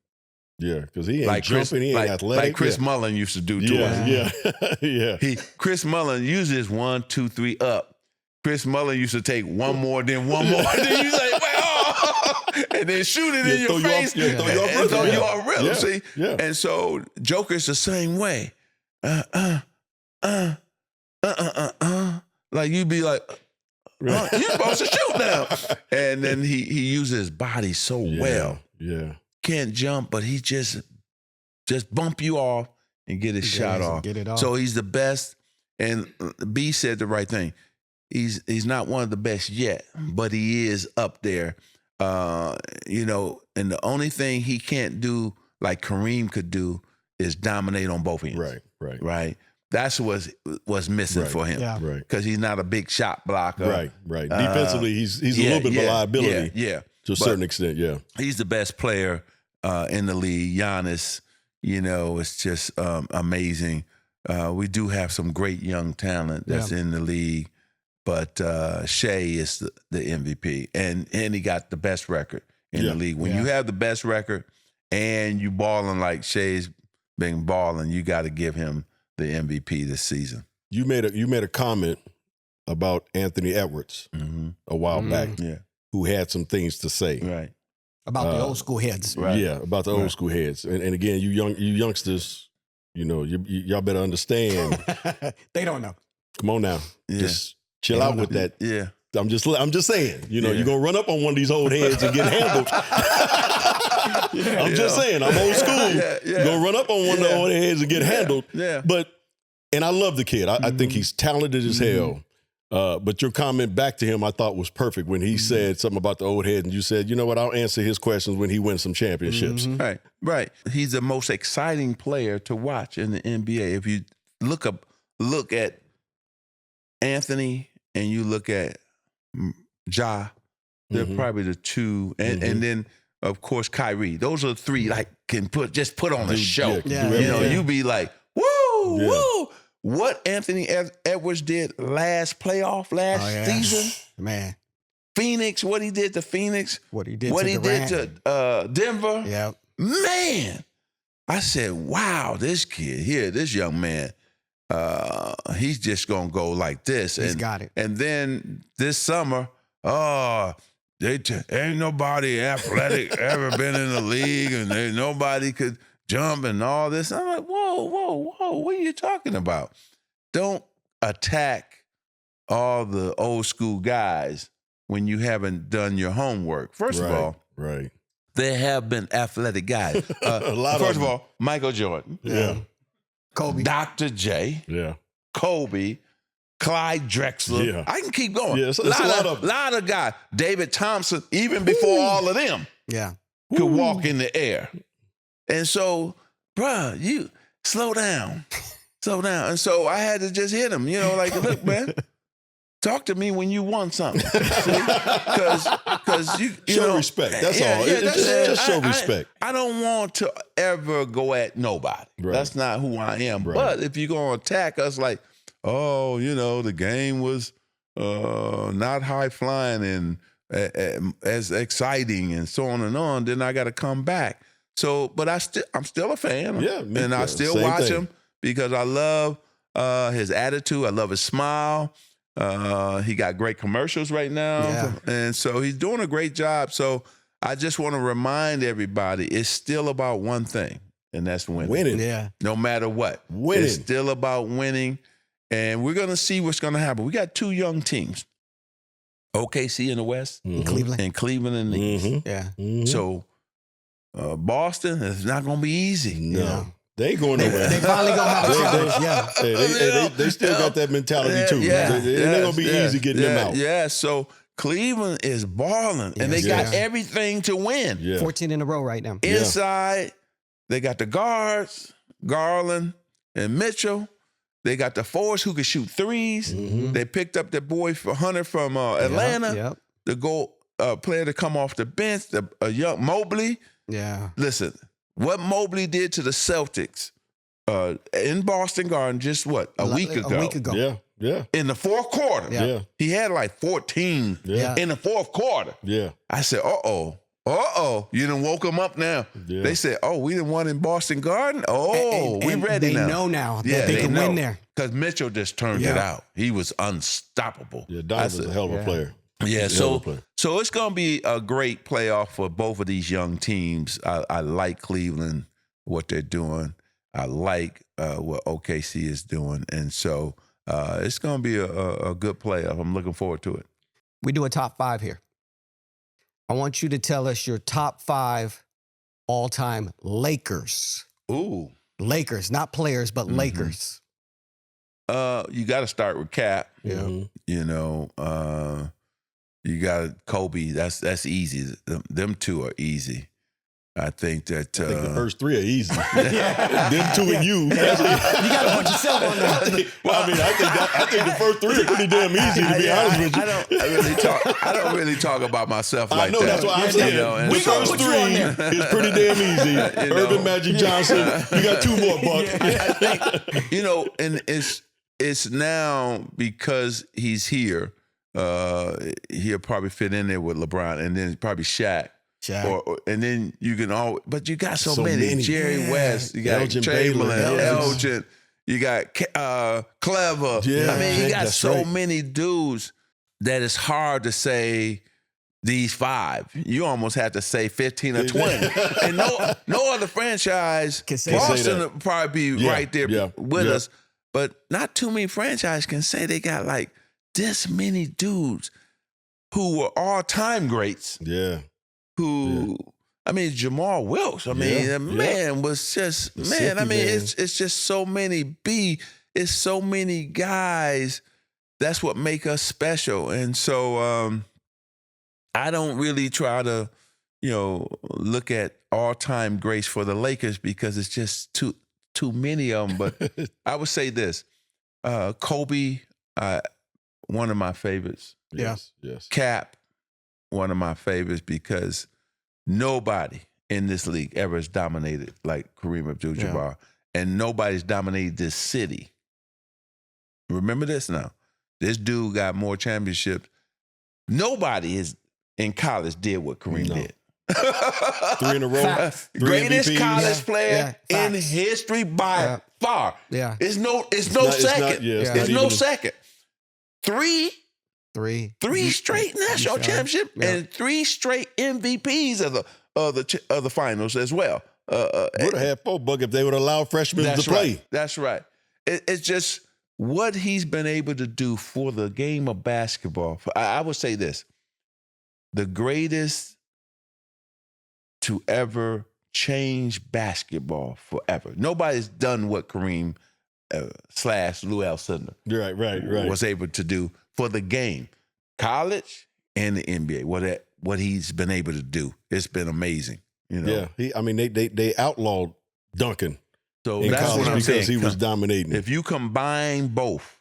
Yeah, because he ain't jumping, he ain't athletic. Like Chris Mullin used to do to us. Yeah. Chris Mullin uses 1, 2, 3 up. Chris Mullin used to take one more, then one more. And then you like, and then shoot it in your face and throw you off rhythm. See? Yeah. And so Joker's the same way. Like you'd be like, you're supposed to shoot now. And then he uses his body so well. Yeah. Can't jump, but he just bump you off and get his shot off. Get it off. So he's the best. And B said the right thing. he's not one of the best yet, but he is up there. You know, and the only thing he can't do like Kareem could do is dominate on both ends. Right. That's what's missing for him. Yeah. Because he's not a big shot blocker. Right. Defensively, he's a little bit of a liability. To a certain extent, He's the best player in the league. Giannis, you know, it's just amazing. We do have some great young talent that's in the league, but Shea is the MVP, and he got the best record in the league. When you have the best record and you balling like Shea's been balling, you got to give him the MVP this season. You made a comment about Anthony Edwards a while back, who had some things to say, about the old school heads, about the old school heads, and again, you youngsters, you know, y'all better understand. They don't know. Come on now, just chill out with that. Yeah, I'm just saying, you know, you're gonna run up on one of these old heads and get handled. I'm just saying, I'm old school. You're gonna run up on one of the old heads and get handled. And I love the kid. I think he's talented as hell. But your comment back to him, I thought was perfect when he said something about the old head, and you said, you know what, I'll answer his questions when he wins some championships. Right. He's the most exciting player to watch in the NBA. If you look at Anthony and you look at Ja, they're probably the two, and then of course Kyrie. Those are the three like can put on a show. You know, you be like, woo. What Anthony Edwards did last season, man. Phoenix, what he did to Phoenix, what he did to Denver, man. I said, wow, this kid here, this young man, he's just gonna go like this. He's got it. And then this summer, ain't nobody athletic ever been in the league, and nobody could jump and all this. I'm like, whoa, what are you talking about? Don't attack all the old school guys when you haven't done your homework. First of all, there have been athletic guys. First of all, Michael Jordan. Kobe. Dr. J. Kobe. Clyde Drexler. I can keep going. It's a lot of guys. David Thompson, even before all of them, could walk in the air. And so, bruh, you slow down. And so I had to just hit him, you know, like, look, man, talk to me when you want something. Because you show know, respect. That's all. Just show respect. I don't want to ever go at nobody. That's not who I am. But if you're going to attack us like, oh, you know, the game was not high flying and as exciting and so on, then I got to come back. So, but I'm still a fan. And I still watch him because I love his attitude. I love his smile. He got great commercials right now. And so he's doing a great job. So I just want to remind everybody, it's still about one thing, and that's winning. No matter what. Winning. It's still about winning. And we're going to see what's going to happen. We got two young teams. OKC in the West. And Cleveland. And Cleveland in the East. So Boston is not going to be easy. No. They ain't going nowhere. They finally going to have a challenge. They still got that mentality too. It ain't going to be easy getting them out. So Cleveland is balling, and they got everything to win. 14 in a row right now. Inside, they got the guards, Garland and Mitchell. They got the forwards who can shoot threes. They picked up that boy Hunter from Atlanta, the goal player to come off the bench, a young Mobley. Listen, what Mobley did to the Celtics in Boston Garden just a week ago. A week ago. In the fourth quarter. He had like 14 in the fourth quarter. I said, you done woke them up now. They said, we done won in Boston Garden. We ready now. They know now that they can win there. Because Mitchell just turned it out. He was unstoppable. Donovan's a hell of a player. So it's going to be a great playoff for both of these young teams. I like Cleveland, what they're doing. I like what OKC is doing. And so it's going to be a good playoff. I'm looking forward to it. We do a top 5 here. I want you to tell us your top 5 all-time Lakers. Ooh. Lakers, not players, but Lakers. You got to start with Cap. Yeah. You know, you got Kobe. That's easy. Them two are easy. I think that I think the first three are easy. Them two and you. You got to put yourself on there. Well, I mean, I think the first three are pretty damn easy, to be honest with you. I don't really talk about myself like that. I know, that's what I'm saying. You know, the first three is pretty damn easy. Urban Magic Johnson, you got two more, Buck. I think, you know, and it's now because he's here, he'll probably fit in there with LeBron, and then probably Shaq. And then you can always, but you got so many. Jerry West, you got Elgin Chamberlain, Baylor, Elgin, you got Clever. Yeah, I mean, you got so right. many dudes that it's hard to say these five. You almost have to say 15 or 20. And no other franchise, Boston will probably be right there with us, but not too many franchises can say they got like this many dudes who were all-time greats. Yeah. I mean, Jamal Wilkes. I mean, the man was just, man. I mean, it's just so many it's so many guys. That's what make us special. And so I don't really try to, you know, look at all-time greats for the Lakers because it's just too many of them. But I would say this, Kobe, one of my favorites. Yes. Cap, one of my favorites because nobody in this league ever has dominated like Kareem Abdul-Jabbar, and nobody's dominated this city. Remember this now. This dude got more championships. Nobody in college did what Kareem did. 3 in a row. Greatest MVPs. college player in history by far. Yeah. It's no second. It's no second. Three straight national championship and 3 straight MVPs of the finals as well. Would have had 4, Buck, if they would allow freshmen to play. Right. That's right. It's just what he's been able to do for the game of basketball. I would say this: the greatest to ever change basketball forever. Nobody's done what Kareem / Lou Alcindor Right. was able to do for the game, college and the NBA. What he's been able to do, it's been amazing. You know? Yeah, they outlawed dunking. So in that's college what I'm because saying. He was dominating. If you combine both,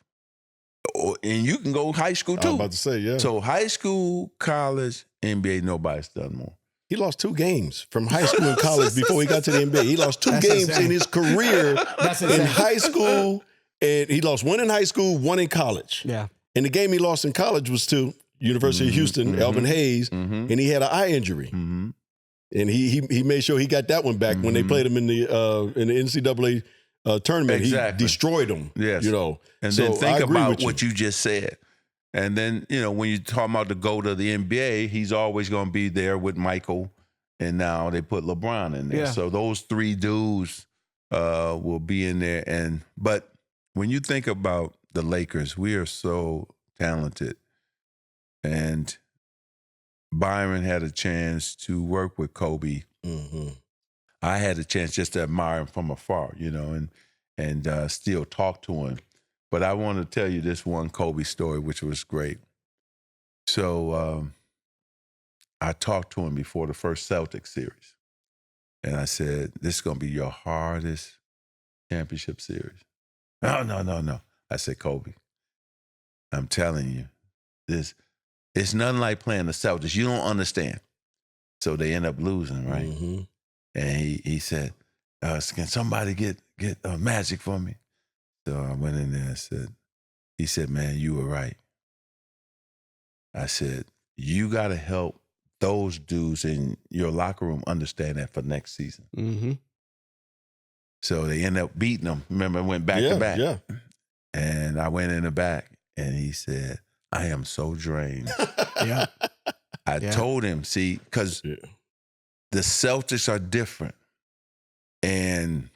and you can go high school too. I was about to say, yeah. So high school, college, NBA, nobody's done more. He lost 2 games from high school and college before he got to the NBA. He lost 2 games in his career in high school, and he lost 1 in high school, 1 in college. Yeah. And the game he lost in college was to University of Houston, Elvin Hayes, and he had an eye injury. And he made sure he got that one back when they played him in the NCAA tournament. Exactly. He destroyed them. Yes. You know. And so then think I agree about with what you just said. And then, you know, when you talk about the GOAT of the NBA, he's always going to be there with Michael. And now they put LeBron in there. Yeah. So those 3 dudes will be in there. But when you think about the Lakers, we are so talented. And Byron had a chance to work with Kobe. I had a chance just to admire him from afar, you know, and still talk to him. But I want to tell you this one Kobe story, which was great. So I talked to him before the first Celtics series. And I said, this is going to be your hardest championship series. No. I said, Kobe, I'm telling you, it's nothing like playing the Celtics. You don't understand. So they end up losing, right? And he said, can somebody get Magic for me? So I went in there and he said, man, you were right. I said, you got to help those dudes in your locker room understand that for next season. So they ended up beating them. Remember, I went back to back. Yeah. And I went in the back and he said, I am so drained. I told him, see, because the Celtics are different. And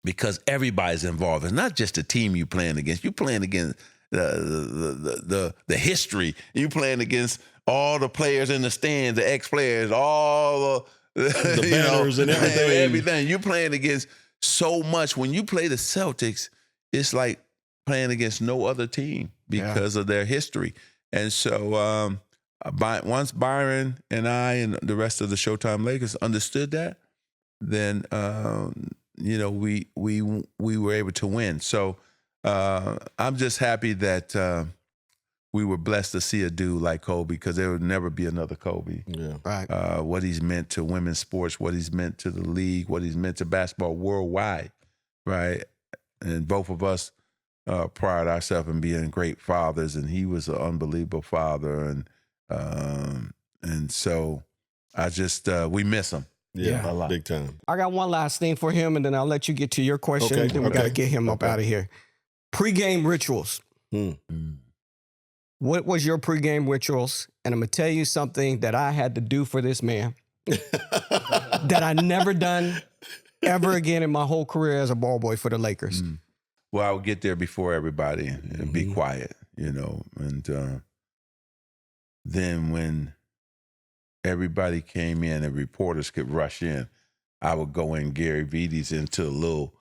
because everybody's involved. It's not just the team you're playing against. You're playing against the history. You're playing against all the players in the stands, the ex-players, all the banners and everything. You're playing against so much. When you play the Celtics, it's like playing against no other team because of their history. And so once Byron and I and the rest of the Showtime Lakers understood that, then we were able to win. So I'm just happy that we were blessed to see a dude like Kobe, because there would never be another Kobe. Yeah. Right. What he's meant to women's sports, what he's meant to the league, what he's meant to basketball worldwide, right? And both of us pride ourselves in being great fathers, and he was an unbelievable father, and so I just we miss him. Yeah, a lot. Big time. I got one last thing for him, and then I'll let you get to your question. Okay, Then we got to get him up out of here. Pre-game rituals. What was your pregame rituals? And I'm going to tell you something that I had to do for this man that I never done ever again in my whole career as a ball boy for the Lakers. Well, I would get there before everybody and be quiet, and then when everybody came in and reporters could rush in, I would go in Gary Vides into a little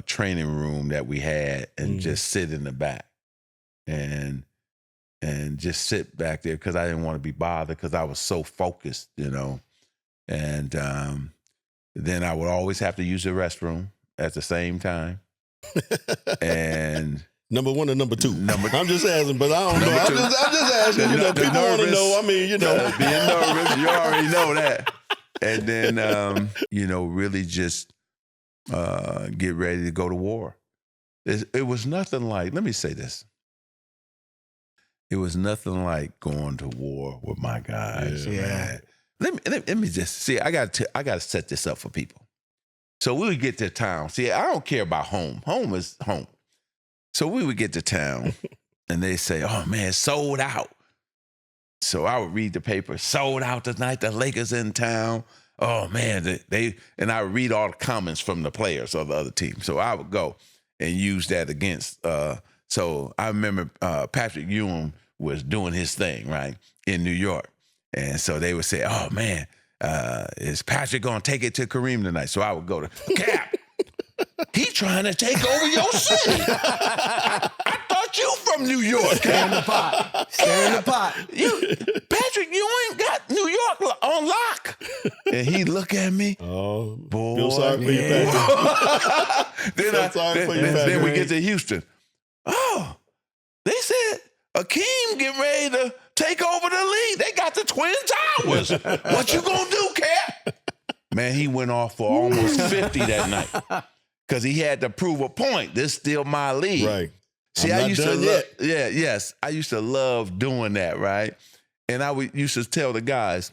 training room that we had and just sit in the back and just sit back there, because I didn't want to be bothered, because I was so focused, And then I would always have to use the restroom at the same time. And number one or number two? I'm just asking, but I don't know. Number two. I'm just asking. People want to know. I mean, being nervous, you already know that. And then, really just get ready to go to war. It was nothing like, let me say this. It was nothing like going to war with my guys. Man. Let me just see. I got to set this up for people. So we would get to town. See, I don't care about home. Home is home. So we would get to town, and they say, "Oh man, sold out." So I would read the paper. Sold out tonight. The Lakers in town. Oh man, and I would read all the comments from the players of the other team. So I would go and use that against. So I remember Patrick Ewing was doing his thing, right, in New York. And so they would say, "Oh, man, is Patrick going to take it to Kareem tonight?" So I would go to, "Cap, he trying to take over your city. I thought you from New York." Stay in the pot. Stay in the pot. Patrick, you ain't got New York on lock. And he look at me. Oh, boy. Feel sorry for you, Patrick. Then we get to Houston. Oh, they said Akeem getting ready to take over the league. They got the Twin Towers. What you gonna do, Cap? Man, he went off for almost 50 that night, because he had to prove a point. This is still my league. Right. See, I used to love, I used to love doing that, right? And I used to tell the guys,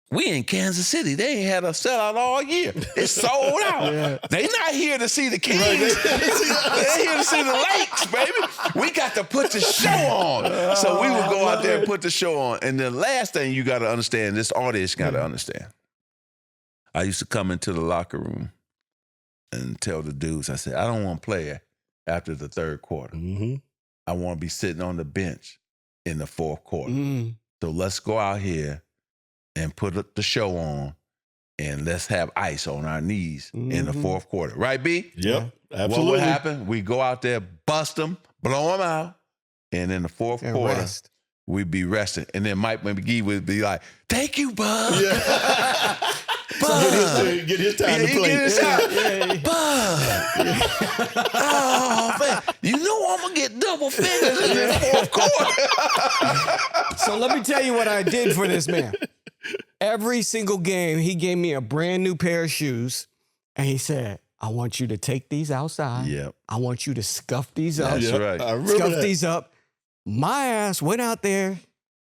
we in Kansas City. They ain't had a sellout all year. It's sold out. Yeah. They not here to see the Kings. Right. They're here to see the Lakes, baby. We got to put the show on. So we would go out there and put the show on. And the last thing you got to understand, this audience got to understand. I used to come into the locker room and tell the dudes, I said, I don't want to play after the third quarter. I want to be sitting on the bench in the fourth quarter. So let's go out here and put the show on, and let's have ice on our knees in the fourth quarter. Right, B? Yep, absolutely. What would happen? We go out there, bust them, blow them out, and in the fourth quarter, we'd be resting. And then Mike McGee would be like, "Thank you, Bud." Yeah. Bud. Get his time to play. Get his time. Bud. Oh, man. You know I'm going to get double fingers in the fourth quarter. So let me tell you what I did for this man. Every single game, he gave me a brand new pair of shoes, and he said, I want you to take these outside. Yep. I want you to scuff these up. That's right. Scuff these up. My ass went out there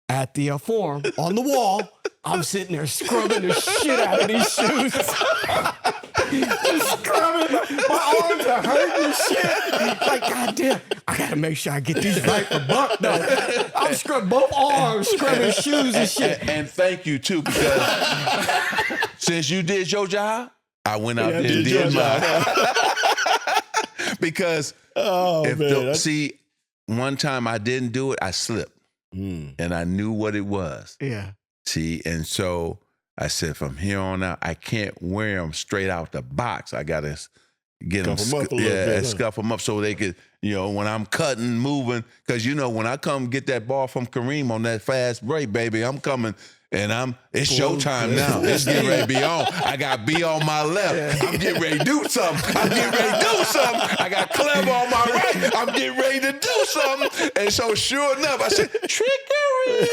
at the forum on the wall. I'm sitting there scrubbing the shit out of these shoes. Just scrubbing. My arms are hurting and shit. Like, God damn, I got to make sure I get these right for Buck, though. I'm scrubbing both arms, scrubbing shoes and shit. And thank you, too, because since you did your job, I went out there and did mine. Because see, one time I didn't do it, I slipped. And I knew what it was. Yeah. See, and so I said, from here on out, I can't wear them straight out the box. I got to get them, scuff them up so they could, when I'm cutting, moving, because when I come get that ball from Kareem on that fast break, baby, I'm coming. And it's showtime now. It's getting ready to be on. I got B on my left. I'm getting ready to do something. I got Clever on my right. I'm getting ready to do something. And so sure enough, I said, trickery.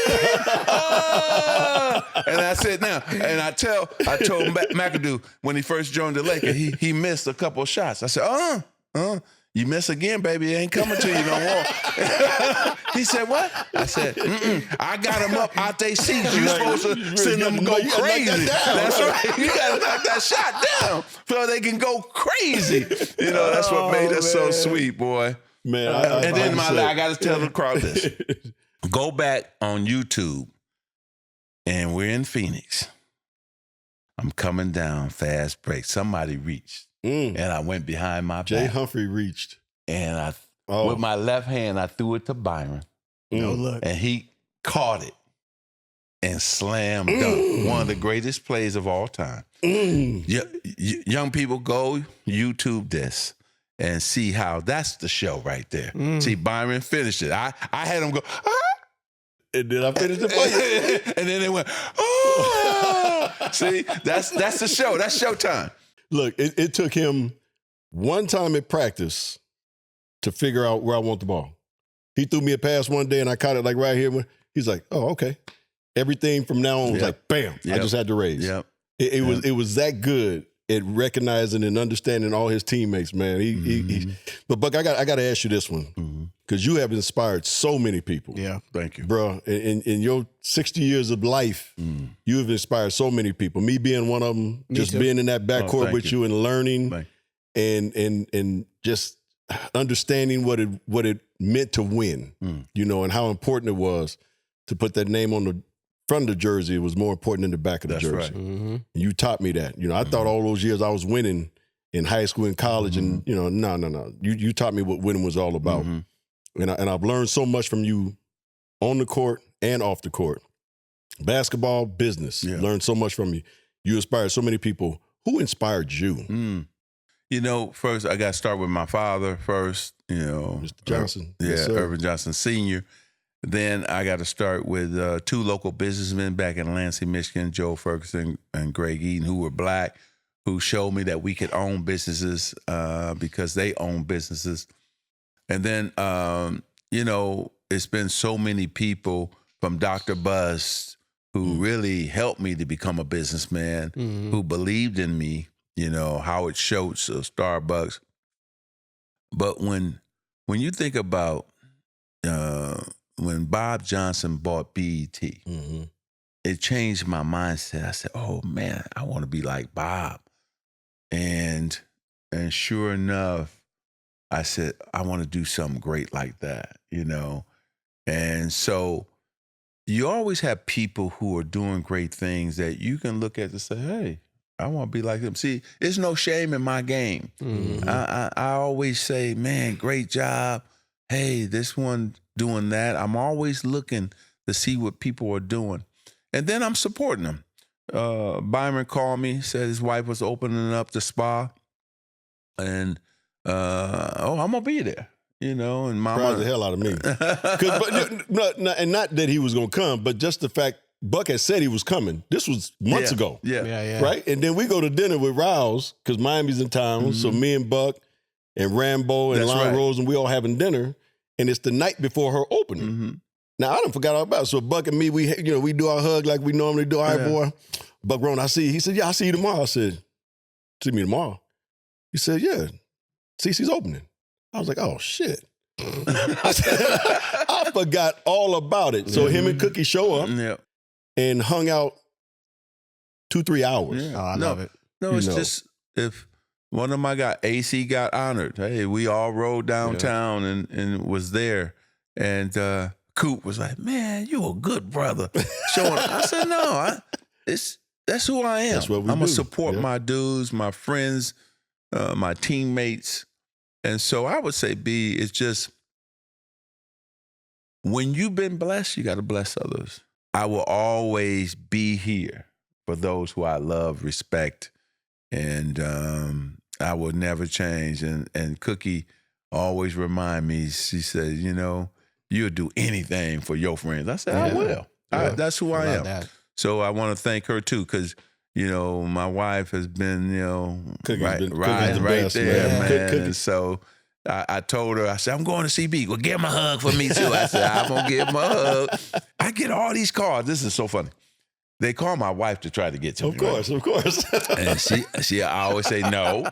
And I said, now, and I told McAdoo when he first joined the Lakers, he missed a couple of shots. I said, you miss again, baby. It ain't coming to you no more. He said, what? I said, I got them up out they seats. You supposed to send them to go crazy. That's right. You got to knock that shot down so they can go crazy. That's what made us so sweet, boy. Man, and then I got to tell the crowd this. Go back on YouTube, and we're in Phoenix. I'm coming down, fast break. Somebody reached. And I went behind my back. Jay Humphrey reached. And with my left hand, I threw it to Byron. No look. And he caught it and slam dunk. One of the greatest plays of all time. Young people, go YouTube this and see how that's the show right there. See, Byron finished it. I had him go, and then I finished it for you. And then they went, oh. See, that's the show. That's showtime. Look, it took him one time at practice to figure out where I want the ball. He threw me a pass one day and I caught it like right here. He's like, oh, okay. Everything from now on was like, bam, I just had to raise. Yep. It was that good at recognizing and understanding all his teammates, man. But Buck, I got to ask you this one because you have inspired so many people. Yeah, thank you, bro. In your 60 years of life, you have inspired so many people. Me being one of them, just being in that backcourt with you and learning and just understanding what it meant to win, and how important it was to put that name on the front of the jersey. It was more important than the back of the jersey. Right. And you taught me that. I thought all those years I was winning in high school and college, and no. You taught me what winning was all about, and I've learned so much from you on the court and off the court. Basketball, business. Learned so much from you. You inspired so many people. Who inspired you? First I got to start with my father first. Mr. Johnson. Irvin Johnson Sr. Then I got to start with two local businessmen back in Lansing, Michigan, Joe Ferguson and Greg Eaton, who were black, who showed me that we could own businesses because they own businesses. And then, it's been so many people from Dr. Buzz who really helped me to become a businessman, who believed in me, Howard Schultz of Starbucks. But when you think about when Bob Johnson bought BET, it changed my mindset. I said, oh, man, I want to be like Bob. And sure enough, I said, I want to do something great like that, And so you always have people who are doing great things that you can look at and say, hey, I want to be like them. See, there's no shame in my game. I always say, man, great job. Hey, this one doing that. I'm always looking to see what people are doing. And then I'm supporting them. Byron called me, said his wife was opening up the spa. And, I'm going to be there, and mama. Surprised the hell out of me. And not that he was going to come, but just the fact Buck had said he was coming. This was months ago. Yeah. Right? And then we go to dinner with Rouse because Miami's in town. So me and Buck and Rambo and Lon Rose and we all having dinner. And it's the night before her opening. Now, I done forgot all about it. So Buck and me, we do our hug like we normally do. All right, boy. Buck Rowan, he said, yeah, I'll see you tomorrow. I said, see me tomorrow? He said, yeah, CC's opening. I was like, oh, shit. I forgot all about it. So him and Cookie show up and hung out 2-3 hours. Yeah. Oh, I love it. No, it's just if one of my guys, AC, got honored. Hey, we all rode downtown and was there. And Coop was like, man, you a good brother. Showing. I said, no, that's who I am. That's what we I'm going to support my dudes, my friends, my teammates. And so I would say, B, it's just when you've been blessed, you got to bless others. I will always be here for those who I love, respect, and I will never change. And Cookie always remind me, she said, you know, you'll do anything for your friends. I said, I will. That's who I am. That. So I want to thank her too, because, you know, my wife has been, you know, right there, man. And so I told her, I said, I'm going to CB. Well, give him a hug for me too. I said, I'm going to give him a hug. I get all these calls. This is so funny. They call my wife to try to get to me. Of course. And I always say no.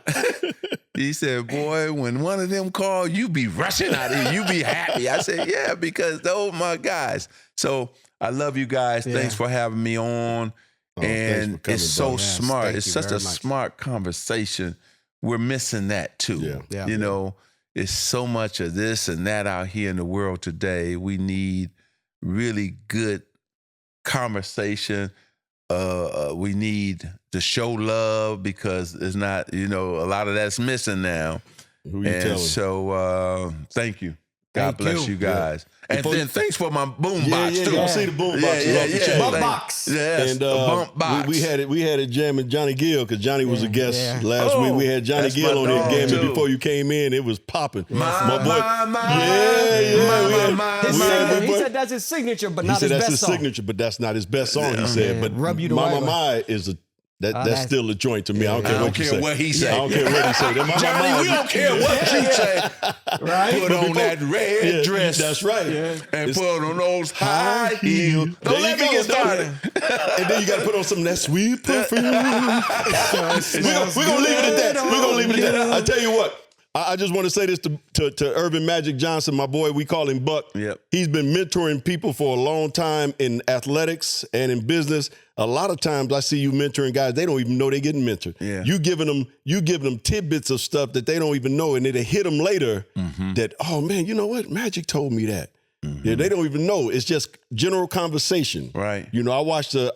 He said, boy, when one of them call, you be rushing out of here. You be happy. I said, yeah, because those are my guys. So I love you guys. Yeah. Thanks for having me on. And it's so smart. It's such a smart conversation. We're missing that too. Yeah. You know, it's so much of this and that out here in the world today. We need really good conversation. We need to show love, because it's not, you know, a lot of that's missing now. Who you telling? So thank you. God bless you guys. Yeah. And then thanks for my boom box too. I see the boom box. Bump box. Yes, and bump box. We had it jamming Johnny Gill, because Johnny was a guest last week. We had Johnny Gill on here jamming before you came in. It was popping. My boy. He said that's his signature, but not his best song. That's his signature, but that's not his best song, he said. But Rub You the My Right Mama is a that's still a joint to me. I don't care what you say. What he say. I don't care what he say. Johnny, we don't care what you say. Right? Put on that red dress. That's right. And put on those high heels. Don't let me get started. And then you got to put on some of that sweet perfume. We're going to leave it at that. We're going to leave it at that. I tell you what. I just want to say this to Irvin Magic Johnson, my boy. We call him Buck. Yep. He's been mentoring people for a long time in athletics and in business. A lot of times I see you mentoring guys, they don't even know they're getting mentored. Yeah. You giving them tidbits of stuff that they don't even know, and it'll hit them later that, oh man, you know what? Magic told me that. Yeah, they don't even know. It's just general conversation. Right. You know, I watched the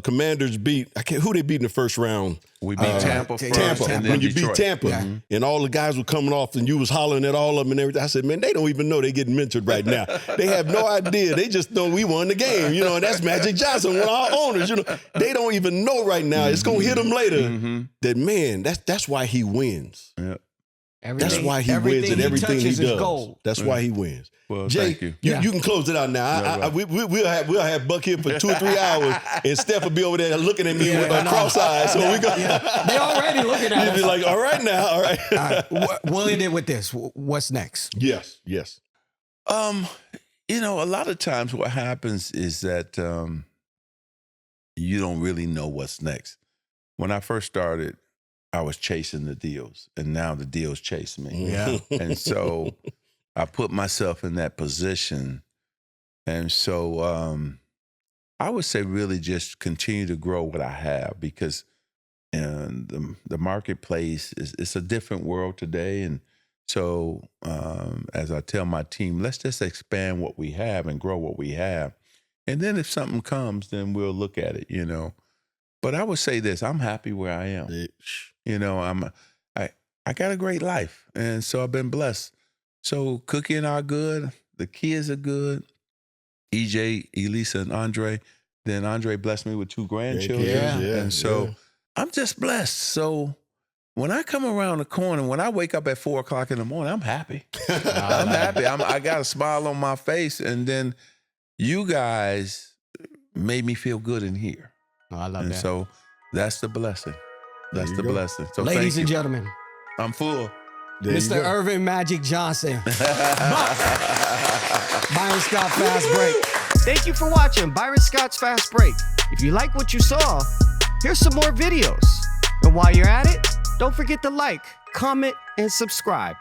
Commanders beat, who they beat in the first round? We beat Tampa first. Tampa. And when you Detroit. beat Tampa, and all the guys were coming off, and you was hollering at all of them and everything. I said, man, they don't even know they're getting mentored right now. They have no idea. They just know we won the game, you know, and that's Magic Johnson, one of our owners. You know, they don't even know right now. It's going to hit them later that, man, that's why he wins. Yep. That's why he wins at everything he does. Gold. That's why he wins. Well, Jay, thank you. You can close it out now. We'll have Buck here for 2 or 3 hours, and Steph will be over there looking at me with cross-eyed. So we go. They're already looking at us. He'll be like, all right now, all right. We'll end it with this. What's next? Yes. You know, a lot of times what happens is that you don't really know what's next. When I first started, I was chasing the deals, and now the deals chase me. Yeah. And so I put myself in that position. And so I would say really just continue to grow what I have, because the marketplace it's a different world today. And so as I tell my team, let's just expand what we have and grow what we have. And then if something comes, then we'll look at it, you know. But I would say this, I'm happy where I am. You know, I got a great life, and so I've been blessed. So Cookie and I are good. The kids are good. EJ, Elisa, and Andre. Then Andre blessed me with 2 grandchildren. And so I'm just blessed. So when I come around the corner, when I wake up at 4 o'clock in the morning, I'm happy. I'm happy. I got a smile on my face. And then you guys made me feel good in here. Oh, I love that. So that's the blessing. That's the blessing. So ladies and gentlemen, I'm full. Mr. Irvin Magic Johnson. Byron Scott Fast Break. Thank you for watching Byron Scott's Fast Break. If you like what you saw, here's some more videos. And while you're at it, don't forget to like, comment, and subscribe.